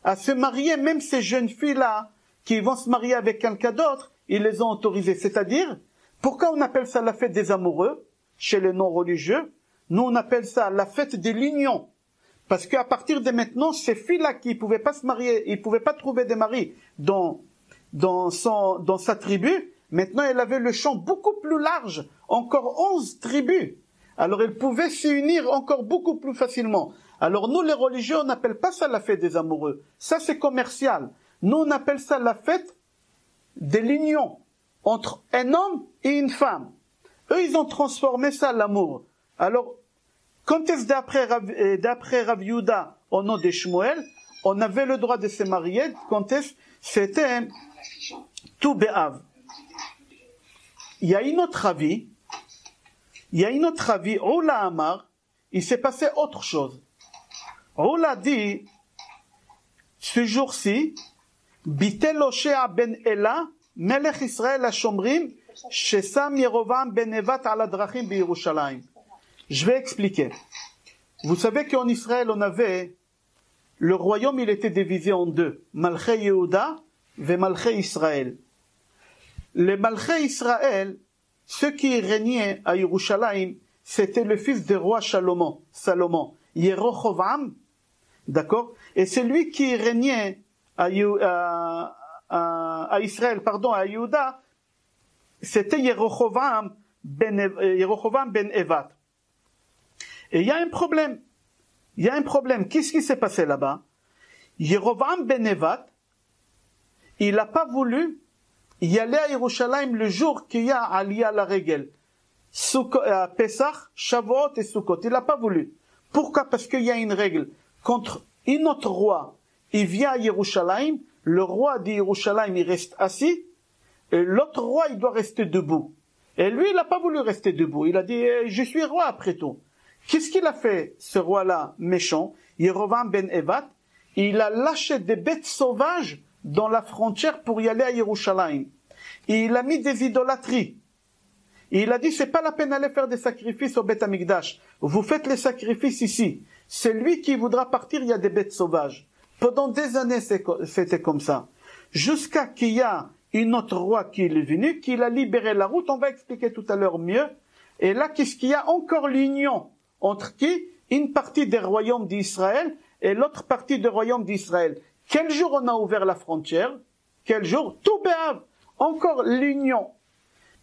à se marier, même ces jeunes filles-là, qui vont se marier avec quelqu'un d'autre, ils les ont autorisées. C'est-à-dire, pourquoi on appelle ça la fête des amoureux, chez les non-religieux? Nous, on appelle ça la fête de l'union. Parce qu'à partir de maintenant, ces filles-là qui ne pouvaient pas se marier, ils ne pouvaient pas trouver des maris dans sa tribu, maintenant elle avait le champ beaucoup plus large, encore 11 tribus. Alors elle pouvait s'unir encore beaucoup plus facilement. Alors nous les religieux, on n'appelle pas ça la fête des amoureux. Ça c'est commercial. Nous on appelle ça la fête de l'union entre un homme et une femme. Eux ils ont transformé ça l'amour. Alors quand est-ce d'après Rav Yehuda au nom de Shmuel, on avait le droit de se marier, quand est-ce c'était tout Béav. Il y a une autre avis, Oula Amar, il s'est passé autre chose. Oula dit, ce jour-ci, Bitel Oshea ben Ela, Melech Israël HaShomrim, Shesam Yerovam ben Nevat ala Drachim b'Yerushalayim. Je vais expliquer. Vous savez qu'en Israël, on avait, le royaume, il était divisé en deux. Malchei Yehuda et Malchei Israël. Les Malchei Israël, ceux qui régnaient à Yerushalayim, c'était le fils du roi Salomon, Yerochovam, d'accord? Et celui qui régnait à Israël, à Yehuda, c'était Yerochovam ben Evat. Et il y a un problème. Qu'est-ce qui s'est passé là-bas? Yerochovam ben Evat, il n'a pas voulu y aller à Yerushalayim le jour qu'il y a Aliyah la règle. Pesach, Shavuot et Sukkot. Il n'a pas voulu. Pourquoi? Parce qu'il y a une règle. Contre un autre roi, il vient à Yerushalayim, le roi de Yerushalayim, il reste assis, et l'autre roi, il doit rester debout. Et lui, il n'a pas voulu rester debout. Il a dit, je suis roi après tout. Qu'est-ce qu'il a fait, ce roi-là, méchant? Yerovam ben Evat, il a lâché des bêtes sauvages dans la frontière pour y aller à Yerushalayim. Et il a mis des idolâtries. Et il a dit, c'est pas la peine d'aller faire des sacrifices au Beth Amikdash. Vous faites les sacrifices ici. Celui qui voudra partir, il y a des bêtes sauvages. Pendant des années, c'était comme ça. Jusqu'à qu'il y a un autre roi qui est venu, qui a libéré la route. On va expliquer tout à l'heure mieux. Et là, qu'est-ce qu'il y a? Encore l'union. Entre qui? Une partie des royaumes d'Israël et l'autre partie des royaumes d'Israël. Quel jour on a ouvert la frontière? Quel jour? Tout Béav. Encore l'union.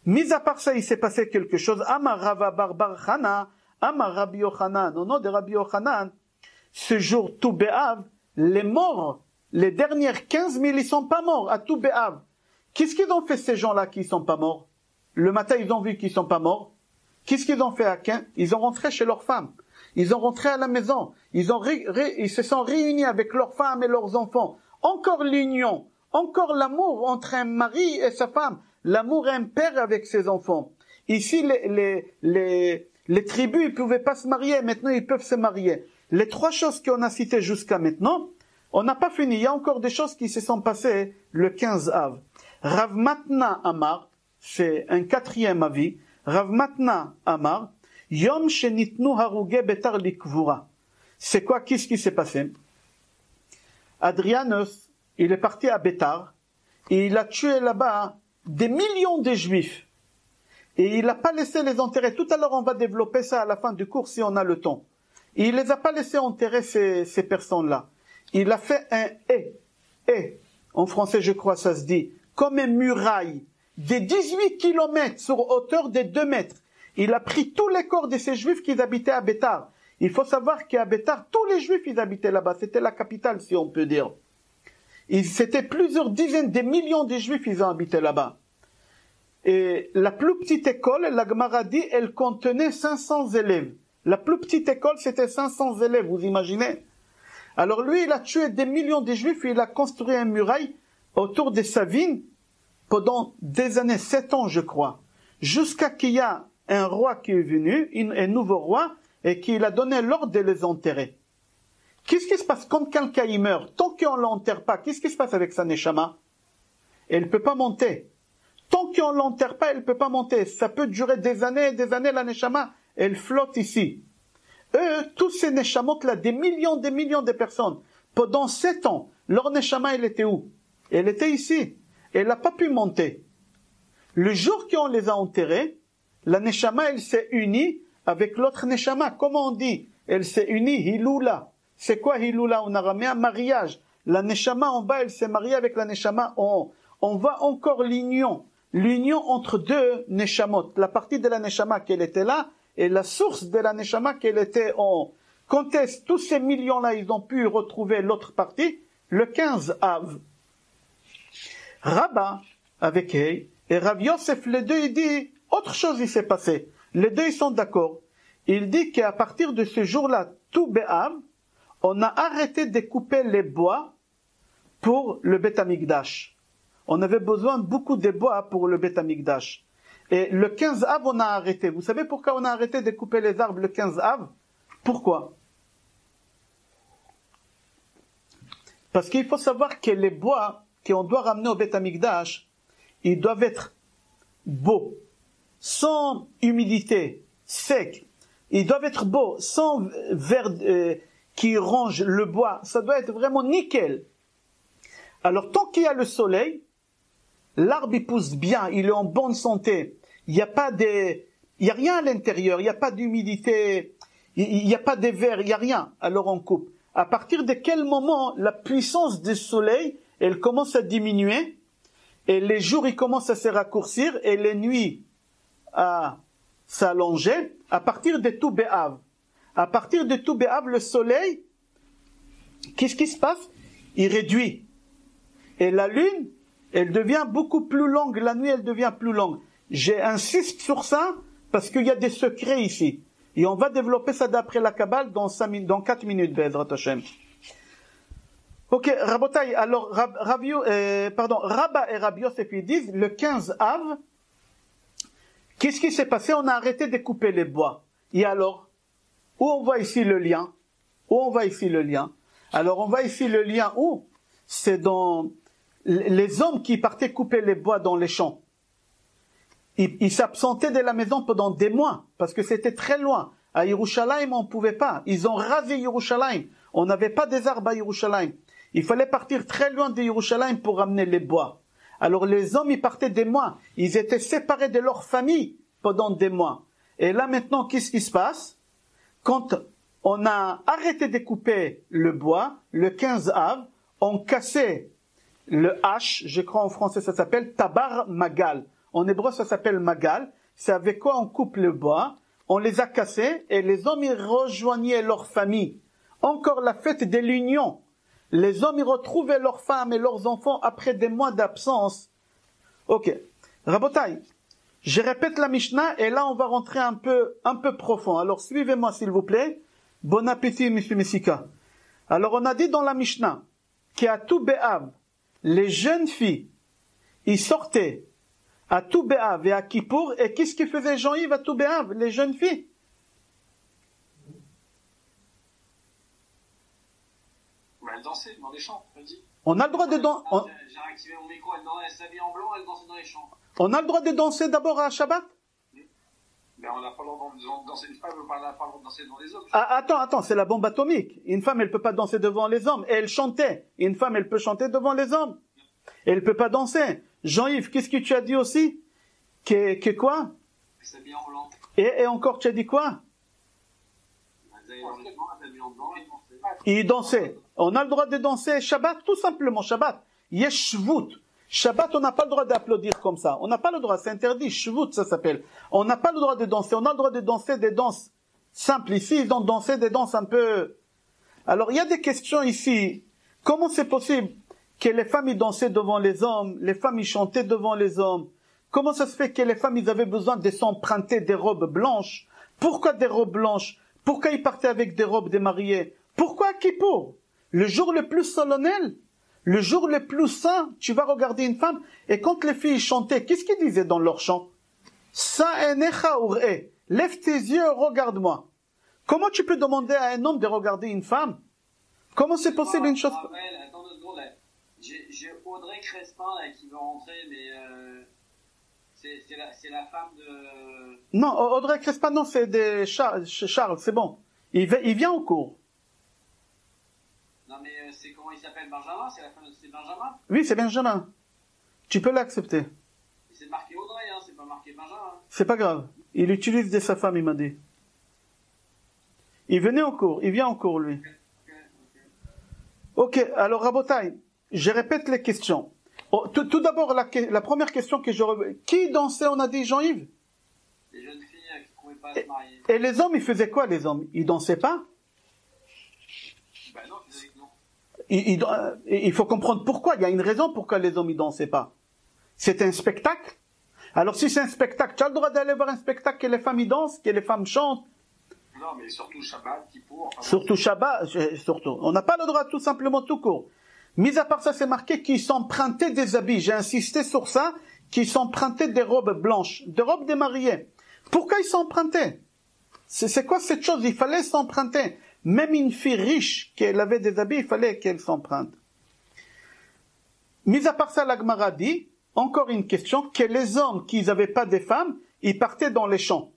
Mis à part ça, il s'est passé quelque chose. Amar Rava Bar Chana, Amar Rabbi Yochanan, au nom de Rabbi Yochanan, ce jour, tout Béav, les morts, les dernières 15 000, ils sont pas morts à tout Béav. Qu'est-ce qu'ils ont fait ces gens-là qui sont pas morts? Le matin, ils ont vu qu'ils sont pas morts. Qu'est-ce qu'ils ont fait à Cain? Ils ont rentré chez leurs femmes. Ils ont rentré à la maison. Ils se sont réunis avec leurs femmes et leurs enfants. Encore l'union. Encore l'amour entre un mari et sa femme. L'amour un père avec ses enfants. Ici, les tribus, ils pouvaient pas se marier. Maintenant, ils peuvent se marier. Les trois choses qu'on a citées jusqu'à maintenant, on n'a pas fini. Il y a encore des choses qui se sont passées le 15 Av. Rav Matna Amar, c'est un quatrième avis. Rav Matna Amar, Yom shenitnu haruge betar likvura. C'est quoi? Qu'est-ce qui s'est passé? Adrianus, il est parti à Bétar, et il a tué là-bas des millions de Juifs. Et il n'a pas laissé les enterrer. Tout à l'heure, on va développer ça à la fin du cours si on a le temps. Et il les a pas laissé enterrer ces personnes-là. Il a fait un haie. En français, je crois, ça se dit, comme une muraille de 18 kilomètres sur hauteur de 2 mètres. Il a pris tous les corps de ces Juifs qui habitaient à Bétar. Il faut savoir qu'à Bétar, tous les Juifs, ils habitaient là-bas. C'était la capitale, si on peut dire. C'était plusieurs dizaines de millions de Juifs, ils ont habité là-bas. Et la plus petite école, la Gemara dit, elle contenait 500 élèves. La plus petite école, c'était 500 élèves, vous imaginez? Alors lui, il a tué des millions de Juifs, et il a construit une muraille autour de sa ville pendant des années, 7 ans, je crois. Jusqu'à qu'il y a un roi qui est venu, un nouveau roi, et qui a donné l'ordre de les enterrer. Qu'est-ce qui se passe quand quelqu'un meurt? Tant qu'on ne l'enterre pas, qu'est-ce qui se passe avec sa neshama? Elle ne peut pas monter. Tant qu'on ne l'enterre pas, elle ne peut pas monter. Ça peut durer des années, la neshama, elle flotte ici. Eux, tous ces neshamot-là, des millions de personnes, pendant 7 ans, leur neshama, elle était où? Elle était ici. Elle n'a pas pu monter. Le jour qu'on les a enterrés, la neshama, elle s'est unie avec l'autre neshama. Comment on dit? Elle s'est unie, hiloula. C'est quoi hiloula en araméen? Mariage. La neshama en bas, elle s'est mariée avec la neshama en haut. On voit encore l'union entre deux neshamot. La partie de la neshama qu'elle était là, et la source de la neshama qu'elle était en haut. Quand est-ce tous ces millions-là, ils ont pu retrouver l'autre partie? Le 15 Av. Rabba, avec Hey, et Rav Yosef, les deux, il dit, autre chose il s'est passé. Les deux, ils sont d'accord. Il dit qu'à partir de ce jour-là, tout Be'av, on a arrêté de couper les bois pour le Beth Amikdash. On avait besoin beaucoup de bois pour le Beth Amikdash. Et le 15 Av, on a arrêté. Vous savez pourquoi on a arrêté de couper les arbres le 15 Av? Pourquoi? Parce qu'il faut savoir que les bois qu'on doit ramener au Beth Amikdash, ils doivent être beaux, sans humidité, secs. Ils doivent être beaux, sans verre qui ronge le bois. Ça doit être vraiment nickel. Alors, tant qu'il y a le soleil, l'arbre il pousse bien, il est en bonne santé. Il n'y a rien à l'intérieur, il n'y a pas d'humidité, il n'y a pas de verre, il n'y a rien. Alors on coupe. À partir de quel moment la puissance du soleil, elle commence à diminuer, et les jours ils commencent à se raccourcir, et les nuits à s'allonger, à partir de tout Be'av. À partir de tout Be'av, le soleil, qu'est-ce qui se passe? Il réduit. Et la lune, elle devient beaucoup plus longue, la nuit elle devient plus longue. J'insiste sur ça parce qu'il y a des secrets ici. Et on va développer ça d'après la Kabbale dans 4 minutes, Be'ezrat Hashem. Ok, Rabotai, alors Rabba et Rabbi Yosef ils disent, le 15 Av, qu'est-ce qui s'est passé? On a arrêté de couper les bois. Et alors, où on voit ici le lien? Où on voit ici le lien? Alors on voit ici le lien où? C'est dans les hommes qui partaient couper les bois dans les champs. Ils s'absentaient de la maison pendant des mois, parce que c'était très loin. À Yerushalayim, on ne pouvait pas. Ils ont rasé Yerushalayim. On n'avait pas des arbres à Yerushalayim. Il fallait partir très loin de Yerushalayim pour ramener les bois. Alors les hommes, ils partaient des mois. Ils étaient séparés de leur famille pendant des mois. Et là maintenant, qu'est-ce qui se passe? Quand on a arrêté de couper le bois, le 15 Av, on cassait le hache, je crois en français ça s'appelle tabar magal. En hébreu ça s'appelle magal. C'est avec quoi on coupe le bois. On les a cassés et les hommes ils rejoignaient leur famille. Encore la fête de l'union. Les hommes ils retrouvaient leurs femmes et leurs enfants après des mois d'absence. Ok. Rabotai, je répète la Mishnah et là on va rentrer un peu profond. Alors suivez-moi s'il vous plaît. Bon appétit, monsieur Messika. Alors on a dit dans la Mishnah qu'à tout Be'av, les jeunes filles, ils sortaient à tout Be'av et à Kippour, et qu'est-ce qu'ils faisaient Jean-Yves à tout Be'av, les jeunes filles? Elles dansaient dans les champs, elle dit. On a le droit de danser. J'ai réactivé mon micro, elle s'habillait en blanc, elle dansait dans les champs. On a le droit de danser d'abord à Shabbat? Mais on n'a pas le droit de danser une femme, on n'a pas le droit de danser devant les hommes. Ah, attends, c'est la bombe atomique. Une femme, elle peut pas danser devant les hommes. Et elle chantait. Une femme, elle peut chanter devant les hommes. Elle peut pas danser. Jean-Yves, qu'est-ce que tu as dit aussi? Que quoi? Elle s'habillait en blanc. Et encore, tu as dit quoi? Il dansait. On a le droit de danser Shabbat, tout simplement, Shabbat. Yesh Shvut. Shabbat, on n'a pas le droit d'applaudir comme ça. On n'a pas le droit, c'est interdit. Shvut, ça s'appelle. On n'a pas le droit de danser. On a le droit de danser des danses simples. Ici, ils ont dansé des danses un peu... Alors, il y a des questions ici. Comment c'est possible que les femmes y dansaient devant les hommes, les femmes y chantaient devant les hommes? Comment ça se fait que les femmes, ils avaient besoin de s'emprunter des robes blanches? Pourquoi des robes blanches? Pourquoi ils partaient avec des robes des mariés? Pourquoi Kippour? Le jour le plus solennel, le jour le plus saint, tu vas regarder une femme, et quand les filles chantaient, qu'est-ce qu'ils disaient dans leur chant? Sa'enecha ur'e, lève tes yeux, regarde-moi. Comment tu peux demander à un homme de regarder une femme? Comment c'est possible une chose? Attends 2 secondes, là. J'ai Audrey Crespin là, qui veut rentrer, mais c'est la femme de... Non, Audrey Crespa, non, c'est des Charles, c'est bon. Il vient au cours. Non, mais c'est comment il s'appelle, Benjamin? C'est Benjamin? Oui, c'est Benjamin. Tu peux l'accepter. C'est marqué Audrey, hein, c'est pas marqué Benjamin. C'est pas grave. Il utilise de sa femme, il m'a dit. Il venait au cours, il vient au cours, lui. Ok, alors Rabotai, je répète les questions. Oh, tout d'abord, la première question que qui dansait, on a dit, Jean-Yves? Les jeunes filles qui ne pouvaient pas se marier. Et les hommes, ils faisaient quoi, les hommes? Ils dansaient pas? Ben non, ils disaient que non. Il faut comprendre pourquoi. Il y a une raison pourquoi les hommes, ils dansaient pas. C'est un spectacle. Alors si c'est un spectacle, tu as le droit d'aller voir un spectacle que les femmes y dansent, que les femmes chantent. Non, mais surtout Shabbat, Kippour. Surtout Shabbat, surtout. On n'a pas le droit, tout simplement, tout court. Mis à part ça, c'est marqué qu'ils s'empruntaient des habits. J'ai insisté sur ça, qu'ils s'empruntaient des robes blanches, des robes des mariés. Pourquoi ils s'empruntaient? C'est quoi cette chose? Il fallait s'emprunter. Même une fille riche, qu'elle avait des habits, il fallait qu'elle s'emprunte. Mis à part ça, la Gemara dit, encore une question, que les hommes qui n'avaient pas des femmes, ils partaient dans les champs.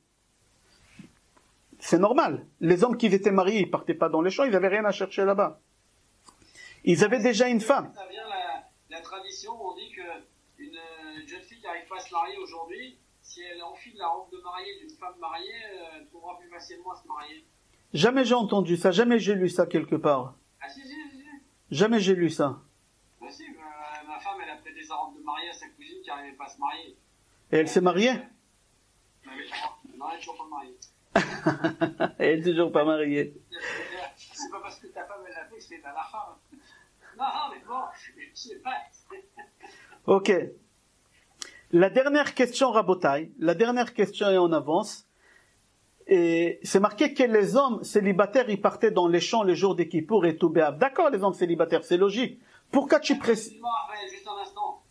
C'est normal. Les hommes qui étaient mariés, ils partaient pas dans les champs, ils n'avaient rien à chercher là-bas. Ils avaient déjà une femme. Ça vient la tradition, on dit qu'une jeune fille qui n'arrive pas à se marier aujourd'hui, si elle enfile la robe de mariée d'une femme mariée, elle pourra plus facilement se marier. Jamais j'ai entendu ça, jamais j'ai lu ça quelque part. Ah si. Jamais j'ai lu ça. Bah si, ma femme, elle a prêté sa robe de mariée à sa cousine qui n'arrivait pas à se marier. Et elle s'est mariée? Non, elle n'est toujours pas mariée. Elle est toujours pas mariée. C'est pas parce que ta femme, elle l'a fait que c'est à la femme. Non, mais bon, je sais pas. Ok. La dernière question, Rabotai, la dernière question et on avance. Et c'est marqué que les hommes célibataires, ils partaient dans les champs les jours des Kippour et tout béab. D'accord, les hommes célibataires, c'est logique. Pourquoi tu précises? Juste un instant.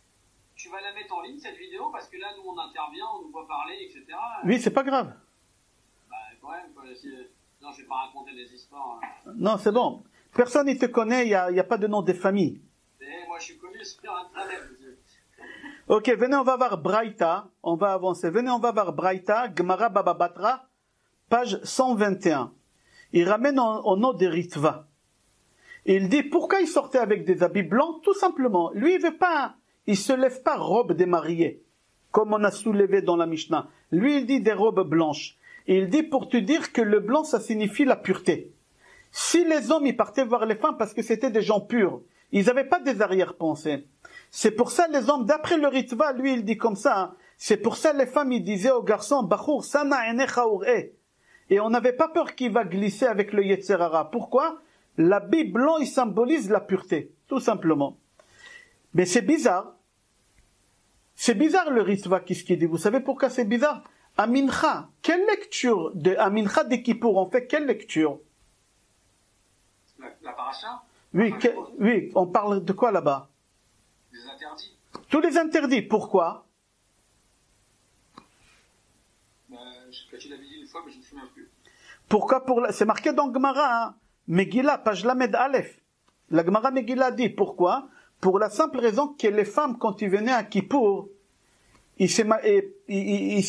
Tu vas la mettre en ligne, cette vidéo, parce que là, nous, on intervient, on nous voit parler, etc. Oui, c'est pas grave. Bah, quand même, quoi, non, je vais pas raconter des histoires. Non, c'est bon. Personne ne te connaît, il y a pas de nom des familles. Moi, je suis connu sur Internet, monsieur. Ok, venez, on va voir Braïta. On va avancer. Venez, on va voir Braïta, Gemara Baba Batra, page 121. Il ramène au nom de Ritva. Il dit, pourquoi il sortait avec des habits blancs? Tout simplement. Lui, il se lève pas robe des mariés, comme on a soulevé dans la Mishnah. Lui, il dit des robes blanches. Il dit pour te dire que le blanc, ça signifie la pureté. Si les hommes, ils partaient voir les femmes parce que c'était des gens purs, ils n'avaient pas des arrière-pensées. C'est pour ça les hommes, d'après le Ritva, lui, il dit comme ça, hein, c'est pour ça les femmes, ils disaient aux garçons, Bachour, sana enecha ur'e. Et on n'avait pas peur qu'il va glisser avec le Yetzer Hara. Pourquoi? L'habit blanc, il symbolise la pureté, tout simplement. Mais c'est bizarre. C'est bizarre le Ritva, qu'est-ce qu'il dit? Vous savez pourquoi c'est bizarre? Amincha, quelle lecture de Amincha de Kippour, on fait quelle lecture? La paracha? Oui, oui, on parle de quoi là-bas? Des interdits. Tous les interdits, pourquoi? Tu l'avais dit une fois, mais je ne me souviens plus. Pourquoi c'est marqué dans Gemara, hein? Megillah, page Lamed Aleph. La Gemara Megillah dit, pourquoi? Pour la simple raison que les femmes, quand ils venaient à Kippour, il s'est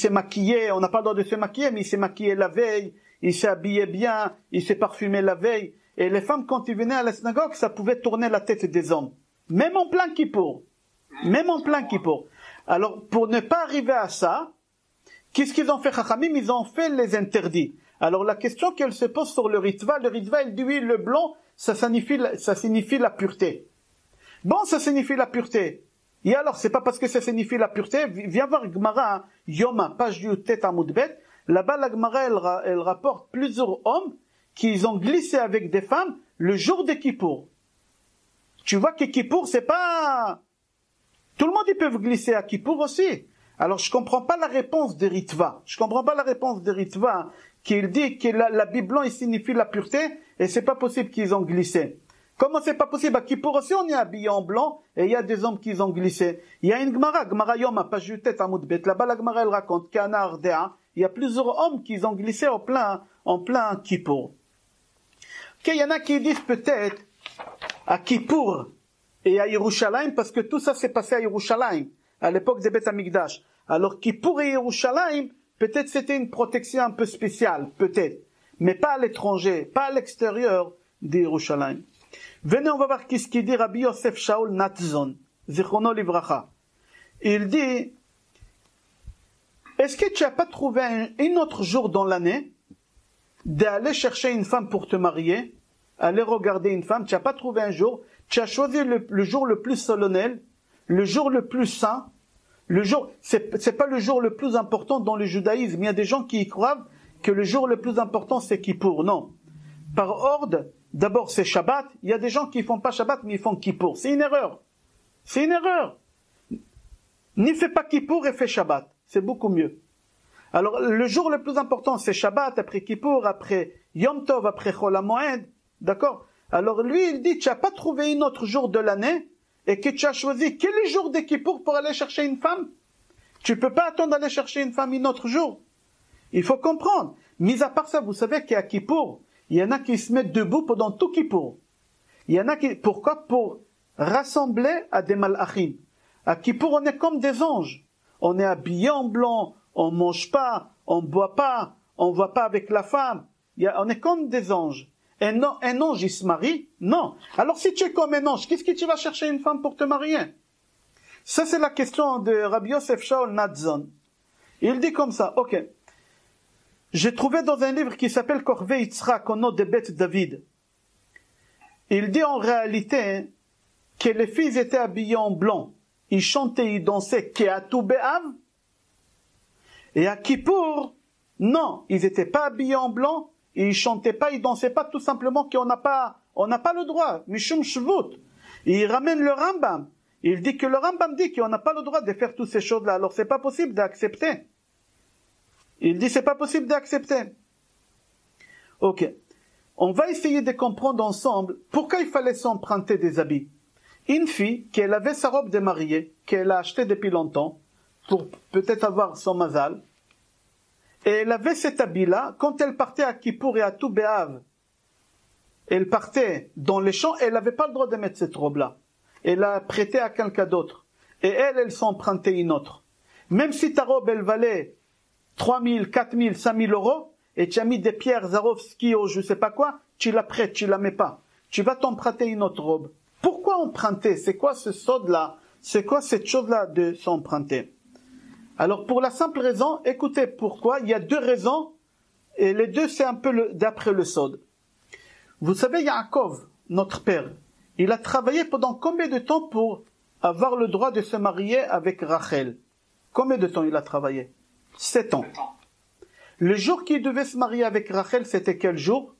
maquillé, on n'a pas le droit de se maquiller, mais il s'est maquillé la veille, il s'est habillé bien, il s'est parfumé la veille. Et les femmes, quand ils venaient à la synagogue, ça pouvait tourner la tête des hommes. Même en plein Kippour. Même en plein Kippour. Alors, pour ne pas arriver à ça, qu'est-ce qu'ils ont fait, Chachamim? Ils ont fait les interdits. Alors, la question qu'elle se pose sur le Ritva, elle dit, oui, le blanc, ça signifie la pureté. Bon, ça signifie la pureté. Et alors, c'est pas parce que ça signifie la pureté, viens voir Gemara, hein, Yoma, page du Tet Amoudbet, là-bas, la Gemara, elle rapporte plusieurs hommes qui ont glissé avec des femmes le jour de Kippour. Tu vois que Kippour, c'est pas... Tout le monde, ils peuvent glisser à Kippour aussi. Alors, je comprends pas la réponse de Ritva. Je comprends pas la réponse de Ritva, hein, qui dit que l'habit blanc, il signifie la pureté, et c'est pas possible qu'ils ont glissé. Comment c'est pas possible? À Kippour aussi, on est habillé en blanc, et il y a des hommes qui ont glissé. Il y a une Gemara Yoma, page du Tet Amoudbet, là-bas, la Gemara, elle raconte qu'Ana Ardea, il y a plusieurs hommes qui ont glissé en plein Kippour. Il y en a qui disent peut-être à Kippour et à Yerushalayim, parce que tout ça s'est passé à Yerushalayim, à l'époque des Beth Amikdash. Alors Kippour et Yerushalayim, peut-être c'était une protection un peu spéciale, peut-être, mais pas à l'étranger, pas à l'extérieur d'Yerushalayim. Venez, on va voir qu'est-ce qu'il dit Rabbi Yosef Shaul Natzon, Zichrono Livracha. Il dit, est-ce que tu n'as pas trouvé un autre jour dans l'année d'aller chercher une femme pour te marier, aller regarder une femme, tu n'as pas trouvé un jour, tu as choisi le jour le plus solennel, le jour le plus saint, le jour, c'est pas le jour le plus important dans le judaïsme. Il y a des gens qui y croient que le jour le plus important c'est Kippour. Non. Par ordre, d'abord c'est Shabbat. Il y a des gens qui font pas Shabbat mais ils font Kippour. C'est une erreur. C'est une erreur. N'y fais pas Kippour et fais Shabbat. C'est beaucoup mieux. Alors, le jour le plus important c'est Shabbat, après Kippour, après Yom Tov, après Chol HaMoed. D'accord? Alors lui, il dit, tu n'as pas trouvé un autre jour de l'année et que tu as choisi quel est le jour de Kippour pour aller chercher une femme? Tu peux pas attendre d'aller chercher une femme un autre jour. Il faut comprendre. Mis à part ça, vous savez qu'à Kippour, il y en a qui se mettent debout pendant tout Kippour. Il y en a qui, pourquoi? Pour rassembler à des malachim. À Kippour, on est comme des anges. On est habillé en blanc, on mange pas, on boit pas, on va pas avec la femme. On est comme des anges. Et non, un ange, il se marie? Non. Alors si tu es comme un ange, qu'est-ce que tu vas chercher une femme pour te marier? Ça, c'est la question de Rabbi Yosef Shaul Natzon. Il dit comme ça, ok. J'ai trouvé dans un livre qui s'appelle Korvei Yitzhak, au nom de Beth David. Il dit en réalité que les filles étaient habillées en blanc. Ils chantaient, ils dansaient, Ke'atu Be'av. Et à Kippour, non, ils n'étaient pas habillés en blanc. Ils chantaient pas, ils dansaient pas, tout simplement qu'on n'a pas le droit. Mishum Shvut. Et il ramène le Rambam. Il dit que le Rambam dit qu'on n'a pas le droit de faire toutes ces choses-là. Alors c'est pas possible d'accepter. Il dit c'est pas possible d'accepter. Ok. On va essayer de comprendre ensemble pourquoi il fallait s'emprunter des habits. Une fille, qu'elle avait sa robe de mariée, qu'elle a achetée depuis longtemps, pour peut-être avoir son mazal, et elle avait cet habit-là, quand elle partait à Kippour et à Tou B'Av, elle partait dans les champs, elle n'avait pas le droit de mettre cette robe-là. Elle l'a prêtée à quelqu'un d'autre. Et elle s'empruntait une autre. Même si ta robe, elle valait 3 000, 4 000, 5 000 euros, et tu as mis des pierres Swarovski ou je sais pas quoi, tu la prêtes, tu la mets pas. Tu vas t'emprunter une autre robe. Pourquoi emprunter? C'est quoi ce sod-là? C'est quoi cette chose-là de s'emprunter? Alors, pour la simple raison, écoutez pourquoi, il y a deux raisons, et les deux, c'est un peu d'après le sod. Vous savez, Yaakov, notre père, il a travaillé pendant combien de temps pour avoir le droit de se marier avec Rachel? Combien de temps il a travaillé? 7 ans. Le jour qu'il devait se marier avec Rachel, c'était quel jour?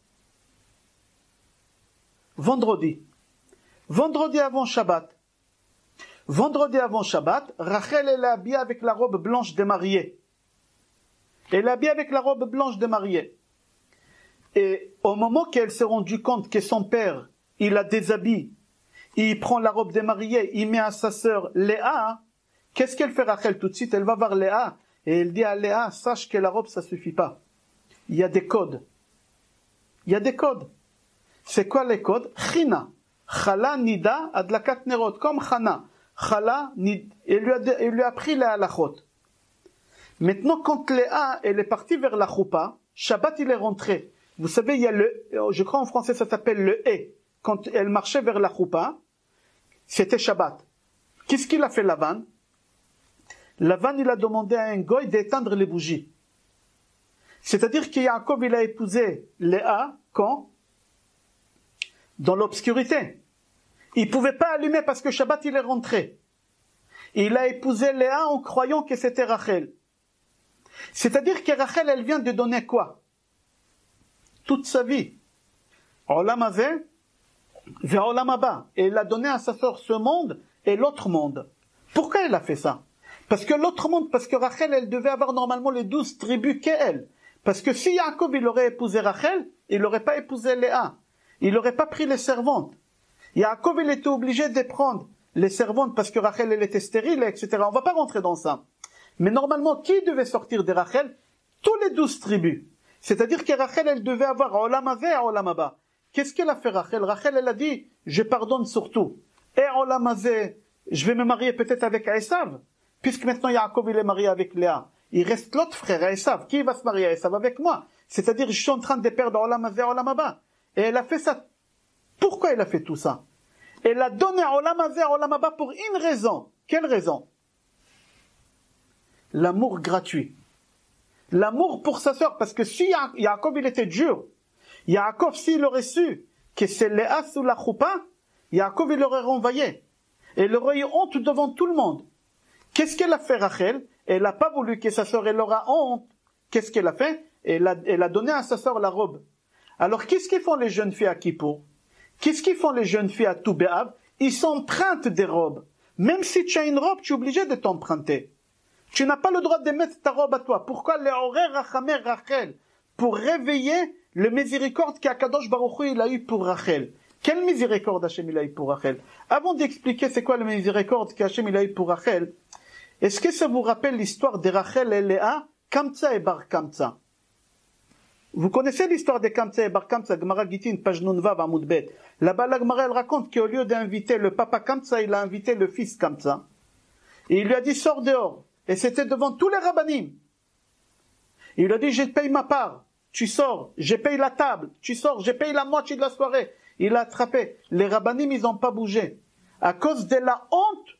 Vendredi. Vendredi avant Shabbat. Vendredi avant Shabbat, Rachel elle est habillée avec la robe blanche des mariés. Elle est habillée avec la robe blanche des mariés. Et au moment qu'elle s'est rendue compte que son père, il la déshabille, il prend la robe des mariés, il met à sa sœur Léa, qu'est-ce qu'elle fait Rachel tout de suite? Elle va voir Léa et elle dit à Léa, sache que la robe ça suffit pas. Il y a des codes. Il y a des codes. C'est quoi les codes? China. Chala nida adlakat nerot. Comme Chana. Chala, il lui a pris les halachot. Maintenant, quand Léa, elle est partie vers la choupa, Shabbat, il est rentré. Vous savez, il y a je crois en français, ça s'appelle le hé. Quand elle marchait vers la choupa, c'était Shabbat. Qu'est-ce qu'il a fait Lavan? Lavan, il a demandé à un goy d'éteindre les bougies. C'est-à-dire que Yaakov, il a épousé Léa, quand? Dans l'obscurité. Il ne pouvait pas allumer parce que Shabbat, il est rentré. Il a épousé Léa en croyant que c'était Rachel. C'est-à-dire que Rachel, elle vient de donner quoi? Toute sa vie. Olam hazeh ve'olam haba. Et elle a donné à sa sœur ce monde et l'autre monde. Pourquoi elle a fait ça? Parce que l'autre monde, parce que Rachel, elle devait avoir normalement les 12 tribus qu'elle. Parce que si Yaakov, il aurait épousé Rachel, il n'aurait pas épousé Léa. Il n'aurait pas pris les servantes. Yaakov, il était obligé de prendre les servantes parce que Rachel, elle était stérile, etc. On ne va pas rentrer dans ça. Mais normalement, qui devait sortir de Rachel? Tous les 12 tribus. C'est-à-dire que Rachel, elle devait avoir Olam hazeh et Olam haba. Qu'est-ce qu'elle a fait Rachel? Rachel, elle a dit, je pardonne surtout. Et Olam hazeh, je vais me marier peut-être avec Esav. puisque maintenant Yaakov il est marié avec Léa, il reste l'autre frère, Esav. Qui va se marier à Esav avec moi? C'est-à-dire, je suis en train de perdre Olam Hazeh, Olam Haba. Et elle a fait ça. Pourquoi elle a fait tout ça? Elle a donné Olam Hazeh, Olam Haba pour une raison. Quelle raison? L'amour gratuit. L'amour pour sa sœur. Parce que si Yaakov il était dur, Yaakov s'il aurait su que c'est Léa sous la choupa, Yaakov il l'aurait renvoyé. Et il aurait eu honte devant tout le monde. Qu'est-ce qu'elle a fait Rachel? Elle n'a pas voulu que sa sœur elle aura honte. Qu'est-ce qu'elle a fait? Elle a donné à sa sœur la robe. Alors qu'est-ce qu'ils font les jeunes filles à Kippour? Qu'est-ce qu'ils font les jeunes filles à Tou B'Av? Ils s'empruntent des robes. Même si tu as une robe, tu es obligé de t'emprunter. Tu n'as pas le droit de mettre ta robe à toi. Pourquoi? Rachel, pour réveiller le miséricorde qu'Akadosh Baruch Hu il a eu pour Rachel. Quelle miséricorde Hachem il a eu pour Rachel? Avant d'expliquer c'est quoi le miséricorde qu'Hachem il a eu pour Rachel, est-ce que ça vous rappelle l'histoire de Rachel et Léa, Kamtsa et Bar Kamtsa? Vous connaissez l'histoire de Kamtsa et Bar Kamtsa, Gemara Gitin, page Nunvav, Amud Bet. Là-bas, la Gemara, elle raconte qu'au lieu d'inviter le papa Kamtsa, il a invité le fils Kamtsa. Et il lui a dit, sors dehors. Et c'était devant tous les rabbanim. Il lui a dit, je paye ma part. Tu sors, je paye la table. Tu sors, je paye la moitié de la soirée. Il a attrapé. Les rabbanim, ils n'ont pas bougé. À cause de la honte,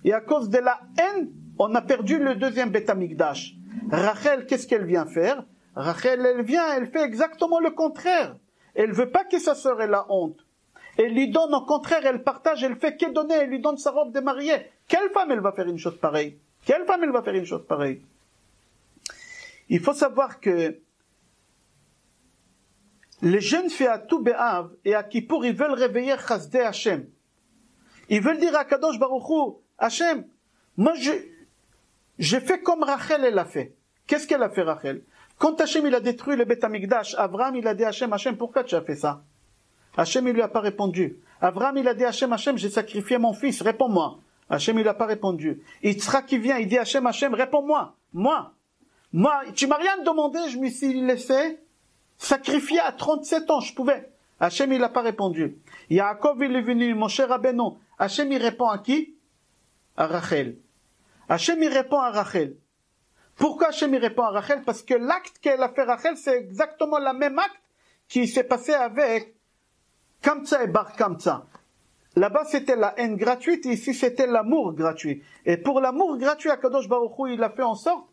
et à cause de la haine, on a perdu le deuxième Beth Amikdash. Rachel, qu'est-ce qu'elle vient faire? Rachel, elle fait exactement le contraire. Elle veut pas que sa sœur ait la honte. Elle lui donne, au contraire, elle partage, elle fait que donner, elle lui donne sa robe de mariée. Quelle femme elle va faire une chose pareille? Il faut savoir que les jeunes filles à Tou B'Av et à Kippour, ils veulent réveiller Chasdei Hashem. Ils veulent dire à Kadosh Baruch Hu, Hashem, moi j'ai fait comme Rachel elle a fait. Qu'est-ce qu'elle a fait Rachel? Quand Hashem il a détruit le Beth Amikdash, Abraham il a dit à Hashem, Hashem, pourquoi tu as fait ça? Hashem il lui a pas répondu. Abraham il a dit à Hashem, Hashem, j'ai sacrifié mon fils, réponds-moi. Hashem il a pas répondu. Yitzhak qui vient, il dit Hashem, Hashem, réponds-moi. Moi, tu m'as rien demandé, je me suis laissé sacrifier à 37 ans, je pouvais. Hashem il a pas répondu. Yaakov il est venu, mon cher Rabbeinu. Hashem il répond à qui? À Rachel. Hashem il répond à Rachel. Pourquoi Hashem il répond à Rachel? Parce que l'acte qu'elle a fait Rachel, c'est exactement le même acte qui s'est passé avec Kamtsa et Bar Kamtsa. Là-bas c'était la haine gratuite, et ici c'était l'amour gratuit. Et pour l'amour gratuit, Akadosh Baruch Hu, il a fait en sorte,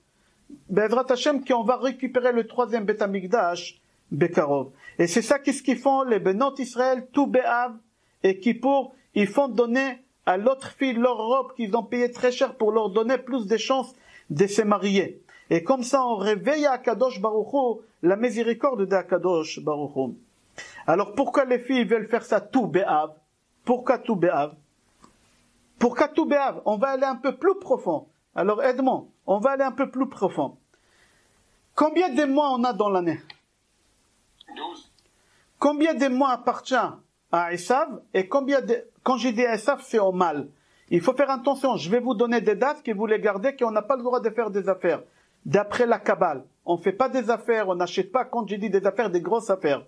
Be'ezrat Hashem, qu'on va récupérer le troisième Beth Amikdash, Bekarov. Et c'est ça qu'est-ce qu'ils font, les Benot Israël, Tou B'Av et Kippour, ils font donner à l'autre fille leur robe qu'ils ont payé très cher pour leur donner plus de chances de se marier. Et comme ça, on réveille à Akadosh Baruch Hu la miséricorde d'Akadosh Baruch Hu. Alors pourquoi les filles veulent faire ça Tou B'Av? Pourquoi Tou B'Av? On va aller un peu plus profond. Alors aide-moi, on va aller un peu plus profond. Combien de mois on a dans l'année? 12. Combien de mois appartient à Esav? Et quand j'ai dit Esav, c'est au mal. Il faut faire attention, je vais vous donner des dates que vous les gardez, qu'on n'a pas le droit de faire des affaires. D'après la Kabbale, on ne fait pas des affaires, on n'achète pas, quand j'ai dit des affaires, des grosses affaires.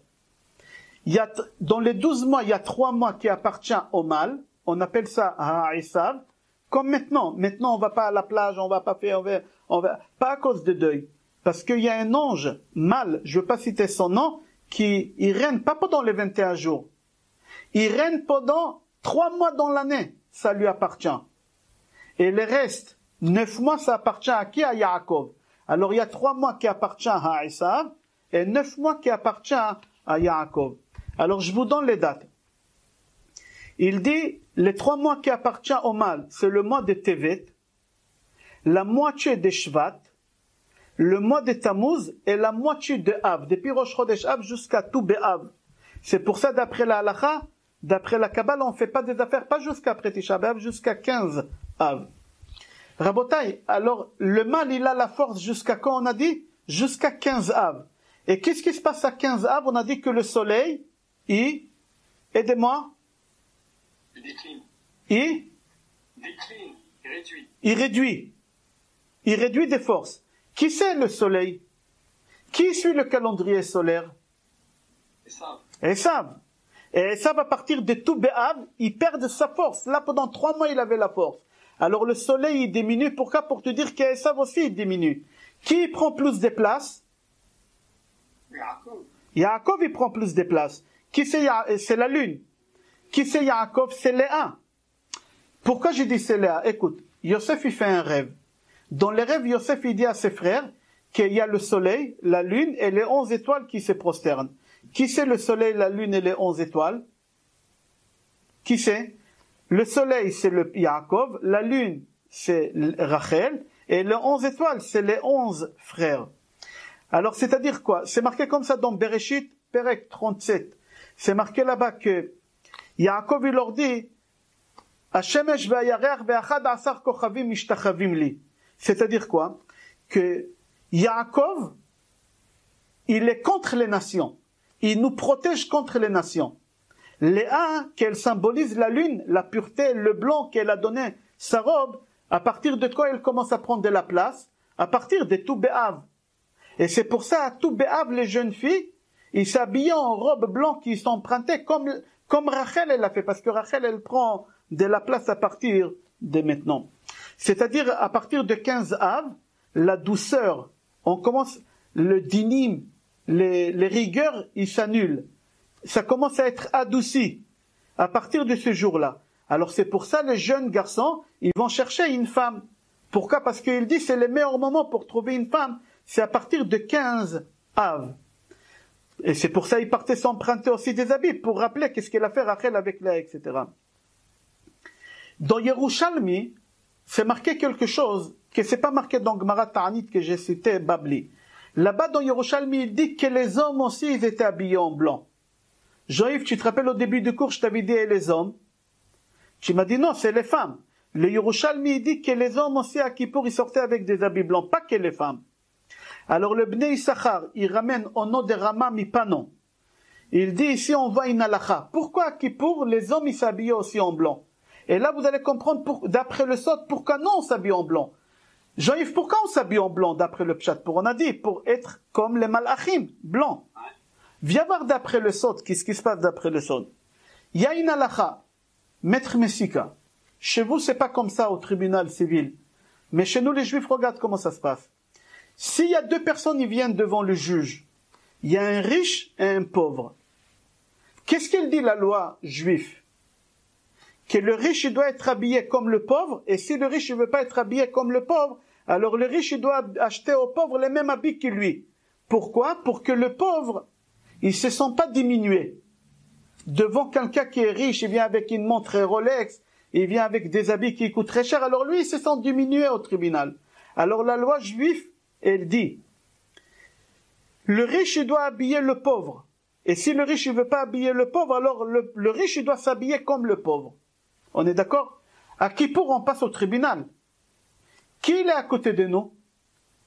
Dans les 12 mois, il y a 3 mois qui appartiennent au mal, on appelle ça à Esav. Comme maintenant on va pas à la plage, on va pas faire, pas à cause de deuil. Parce qu'il y a un ange, mal, je veux pas citer son nom, il règne pas pendant les 21 jours. Il règne pendant 3 mois dans l'année, ça lui appartient. Et le reste, 9 mois, ça appartient à qui? À Yaakov. Alors il y a 3 mois qui appartiennent à Esav, et 9 mois qui appartiennent à Yaakov. Alors je vous donne les dates. Il dit, les 3 mois qui appartiennent au mâle, c'est le mois de Tevet, la moitié de Shvat, le mois de Tammuz et la moitié de Av, depuis Rosh Chodesh Av jusqu'à Tou B'Av. C'est pour ça, d'après la Halacha, d'après la Kabbale, on ne fait pas des affaires, pas jusqu'après Tisha B'Av, jusqu'à 15 Av. Rabotai, alors le mâle, il a la force jusqu'à quand on a dit? Jusqu'à 15 Av. Et qu'est-ce qui se passe à 15 Av? On a dit que le soleil, aidez-moi. Il décline. Il réduit. Il réduit des forces. Qui c'est le soleil? Qui suit le calendrier solaire? Esav. Esav. Et ça va partir de tout Bé'av, il perd sa force. Là, pendant 3 mois, il avait la force. Alors le soleil, il diminue. Pourquoi? Pour te dire qu'Esav aussi, il diminue. Qui prend plus de place? Yaakov. Yaakov, il prend plus de place. Qui c'est la lune. Qui c'est Yaakov? C'est Léa. Pourquoi j'ai dit c'est Léa? Écoute, Yosef, il fait un rêve. Dans le rêve, Yosef, il dit à ses frères qu'il y a le soleil, la lune et les 11 étoiles qui se prosternent. Qui c'est le soleil, la lune et les 11 étoiles? Qui c'est? Le soleil, c'est le Yaakov, la lune, c'est Rachel, et les 11 étoiles, c'est les 11 frères. Alors, c'est-à-dire quoi? C'est marqué comme ça dans Bereshit, Perek 37. C'est marqué là-bas que Yaakov, il leur dit, Hashemesh ve'ayarech ve'achad asar kochavim mishtachavim li. C'est-à-dire quoi? Que Yaakov, il est contre les nations. Il nous protège contre les nations. Léa, qu'elle symbolise la lune, la pureté, le blanc qu'elle a donné, sa robe, à partir de quoi elle commence à prendre de la place? À partir de tout Bé'av. Et c'est pour ça, à tout Bé'av, les jeunes filles, ils s'habillent en robe blanche qui s'empruntaient comme Rachel, elle l'a fait. Parce que Rachel, elle prend de la place à partir de maintenant. C'est-à-dire, à partir de 15 Av, la douceur, on commence, le dinim, les rigueurs, ils s'annulent. Ça commence à être adouci à partir de ce jour-là. Alors c'est pour ça les jeunes garçons, ils vont chercher une femme. Pourquoi? Parce qu'il dit c'est le meilleur moment pour trouver une femme, c'est à partir de 15 Av. Et c'est pour ça qu'ils partaient s'emprunter aussi des habits, pour rappeler qu'est-ce qu'elle a fait Rachel avec Léa, etc. Dans Yerushalmi, c'est marqué quelque chose que c'est pas marqué dans Gemara Ta'anit que j'ai cité Babli. Là-bas dans Yerushalmi, il dit que les hommes aussi ils étaient habillés en blanc. Jean-Yves, tu te rappelles au début du cours, je t'avais dit les hommes. Tu m'as dit non, c'est les femmes. Le Yerushalmi il dit que les hommes aussi à Kippour ils sortaient avec des habits blancs, pas que les femmes. Alors le Bnei Issachar, il ramène au nom de Rama Mipanon. Il dit ici on voit une halakha. Pourquoi à Kippour les hommes ils s'habillaient aussi en blanc? Et là vous allez comprendre d'après le Sot pourquoi non on s'habille en blanc. Jean-Yves, pourquoi on s'habille en blanc d'après le Pshat? On a dit pour être comme les Malachim, blancs. Viens voir d'après le Sot, qu'est-ce qui se passe d'après le Sot. Il y a une halakha, maître Messika. Chez vous, c'est pas comme ça au tribunal civil. Mais chez nous, les Juifs, regarde comment ça se passe. S'il y a 2 personnes qui viennent devant le juge, il y a un riche et un pauvre. Qu'est-ce qu'elle dit la loi juive? Que le riche il doit être habillé comme le pauvre, et si le riche ne veut pas être habillé comme le pauvre, alors le riche il doit acheter au pauvre les mêmes habits que lui. Pourquoi? Pour que le pauvre il ne se sent pas diminué. Devant quelqu'un qui est riche, il vient avec une montre Rolex, il vient avec des habits qui coûtent très cher, alors lui, il se sent diminué au tribunal. Alors la loi juive, elle dit, le riche, il doit habiller le pauvre. Et si le riche, il ne veut pas habiller le pauvre, alors le riche, il doit s'habiller comme le pauvre. On est d'accord? À Kippour, on passe au tribunal. Qui est à côté de nous?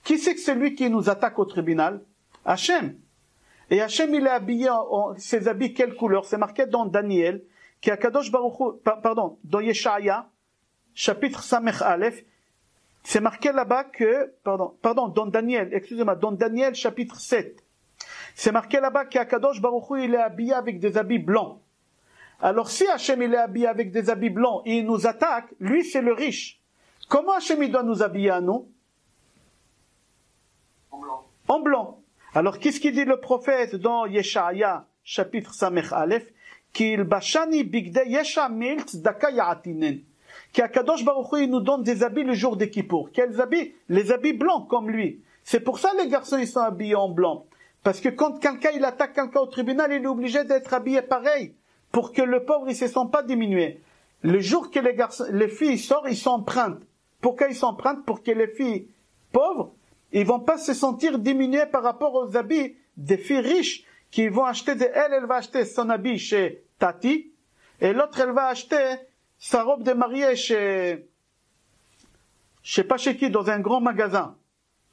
Qui c'est que c'est lui qui nous attaque au tribunal? Hachem. Et Hachem, il est habillé ses habits, quelle couleur? C'est marqué dans Daniel, qui a Kadosh Baruch Hu, pardon, dans Yeshaya, chapitre Samech Aleph, c'est marqué là-bas que, pardon, dans Daniel, excusez-moi, dans Daniel, chapitre 7, c'est marqué là-bas qu'Akadosh Baruch Hu, il est habillé avec des habits blancs. Alors si Hachem, il est habillé avec des habits blancs et il nous attaque, lui, c'est le riche. Comment Hachem, il doit nous habiller à nous? En blanc. En blanc. Alors, qu'est-ce qu'il dit le prophète dans Yeshaya, chapitre Samech Aleph? Qu'il bashani bigde yesha mil tzedaka ya'atinen. Qu'Akadosh Baruch Hu, il nous donne des habits le jour de Kippour. Quels habits? Les habits blancs comme lui. C'est pour ça les garçons, ils sont habillés en blanc. Parce que quand quelqu'un, il attaque quelqu'un au tribunal, il est obligé d'être habillé pareil. Pour que le pauvre, il se sent pas diminué. Le jour que les filles sortent, ils s'empruntent. Pourquoi ils s'empruntent? Pour que les filles pauvres, ils vont pas se sentir diminués par rapport aux habits des filles riches qui vont acheter elle va acheter son habit chez Tati et l'autre elle va acheter sa robe de mariée chez je sais pas chez qui, dans un grand magasin.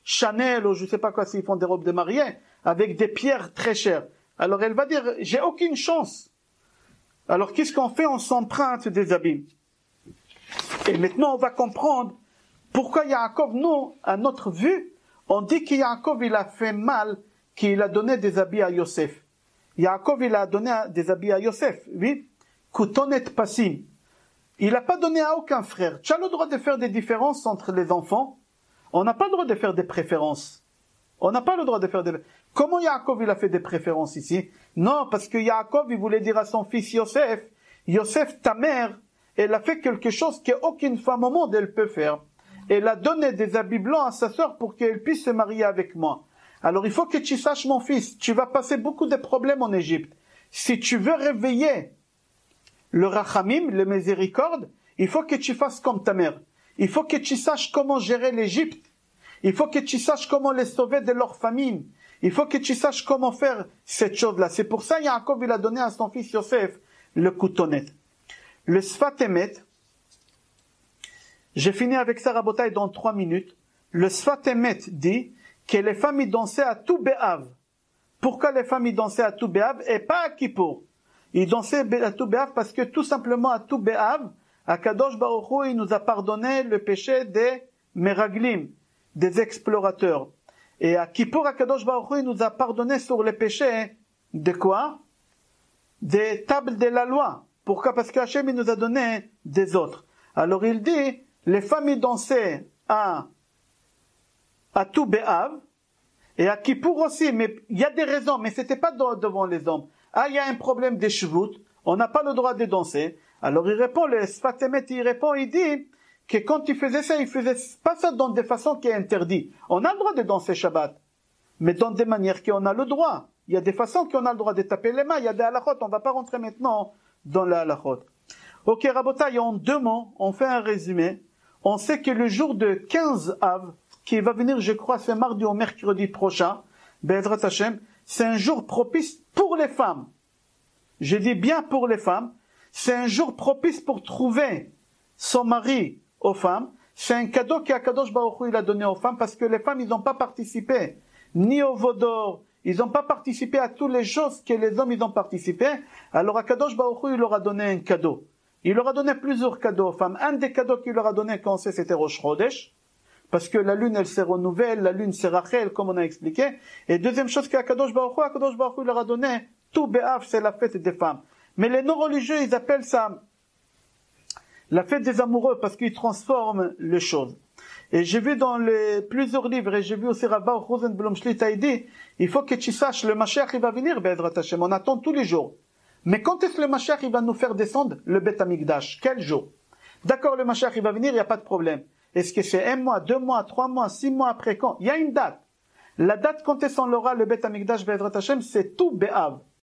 Chanel ou je sais pas quoi, s'ils font des robes de mariée avec des pierres très chères. Alors elle va dire, j'ai aucune chance. Alors qu'est-ce qu'on fait? On s'emprunte des habits. Et maintenant on va comprendre pourquoi Yaakov, nous, à notre vue, on dit que Yaakov, il a fait mal, qu'il a donné des habits à Yosef. Yaakov, il a donné des habits à Yosef, oui. Koutonet Passim. Il n'a pas donné à aucun frère. Tu as le droit de faire des différences entre les enfants. On n'a pas le droit de faire des préférences. On n'a pas le droit de faire des... Comment Yaakov, il a fait des préférences ici? Non, parce que Yaakov, il voulait dire à son fils Yosef, Yosef, ta mère, elle a fait quelque chose qu'aucune femme au monde, elle peut faire. Elle a donné des habits blancs à sa sœur pour qu'elle puisse se marier avec moi. Alors il faut que tu saches, mon fils, tu vas passer beaucoup de problèmes en Égypte. Si tu veux réveiller le rachamim, le miséricorde, il faut que tu fasses comme ta mère. Il faut que tu saches comment gérer l'Égypte. Il faut que tu saches comment les sauver de leur famine. Il faut que tu saches comment faire cette chose-là. C'est pour ça Yaakov, il a donné à son fils Yosef le coutonnet. Le Sfat Emet, j'ai fini avec ça, Rabotai, dans 3 minutes. Le Sfat Emet dit que les femmes y dansaient à tout Béav. Pourquoi les femmes y dansaient à tout Béav et pas à Kippour? Ils dansaient à tout Béav parce que tout simplement à tout Béav, Akadosh Baruch Hu, il nous a pardonné le péché des Meraglim, des explorateurs. Et à Kippour, Akadosh Baruch Hu, il nous a pardonné sur les péchés de quoi? Des tables de la loi. Pourquoi? Parce qu'Hachem, il nous a donné des autres. Alors il dit, les femmes y dansaient à tout Béav, et à Kippour aussi, mais il y a des raisons, mais c'était pas devant les hommes. Ah, il y a un problème des chevaux, on n'a pas le droit de danser. Alors il répond, le Sfat Emet, il dit que quand il faisait ça, il faisait pas ça dans des façons qui est interdit. On a le droit de danser Shabbat, mais dans des manières qu'on a le droit. Il y a des façons qu'on a le droit de taper les mains, il y a des halachot, on va pas rentrer maintenant dans la halachot. Ok, Rabotai, en 2 mots, on fait un résumé. On sait que le jour de 15 Av, qui va venir, je crois, ce mardi ou mercredi prochain, Be'ezrat Hashem, c'est un jour propice pour les femmes. Je dis bien pour les femmes. C'est un jour propice pour trouver son mari aux femmes. C'est un cadeau qu'Akadosh Baruch Hu, il a donné aux femmes parce que les femmes, ils n'ont pas participé ni au Vaudor, ils n'ont pas participé à toutes les choses que les hommes, ils ont participé. Alors Akadosh Baruch Hu, il leur a donné un cadeau. Il leur a donné plusieurs cadeaux aux femmes. Un des cadeaux qu'il leur a donné, quand on sait, c'était Rosh Chodesh. Parce que la lune, elle se renouvelle, la lune c'est Rachel, comme on a expliqué. Et deuxième chose qu'Akadosh Baruch Hu leur a donné, tout Béav, c'est la fête des femmes. Mais les non-religieux, ils appellent ça la fête des amoureux, parce qu'ils transforment les choses. Et j'ai vu dans plusieurs livres, et j'ai vu aussi Rav Baruch Rosenblum Shlita, il dit, il faut que tu saches, le Mashiach, il va venir, Be'ezrat Hashem, on attend tous les jours. Mais quand est-ce que le Mashiach, il va nous faire descendre le Beth Amikdash? Quel jour? D'accord, le Mashiach, il va venir, il n'y a pas de problème. Est-ce que c'est 1 mois, 2 mois, 3 mois, 6 mois après quand? Il y a une date. La date quand est-ce qu'on aura le Beth Amikdash Be'ezrat Hashem, c'est tout Béav.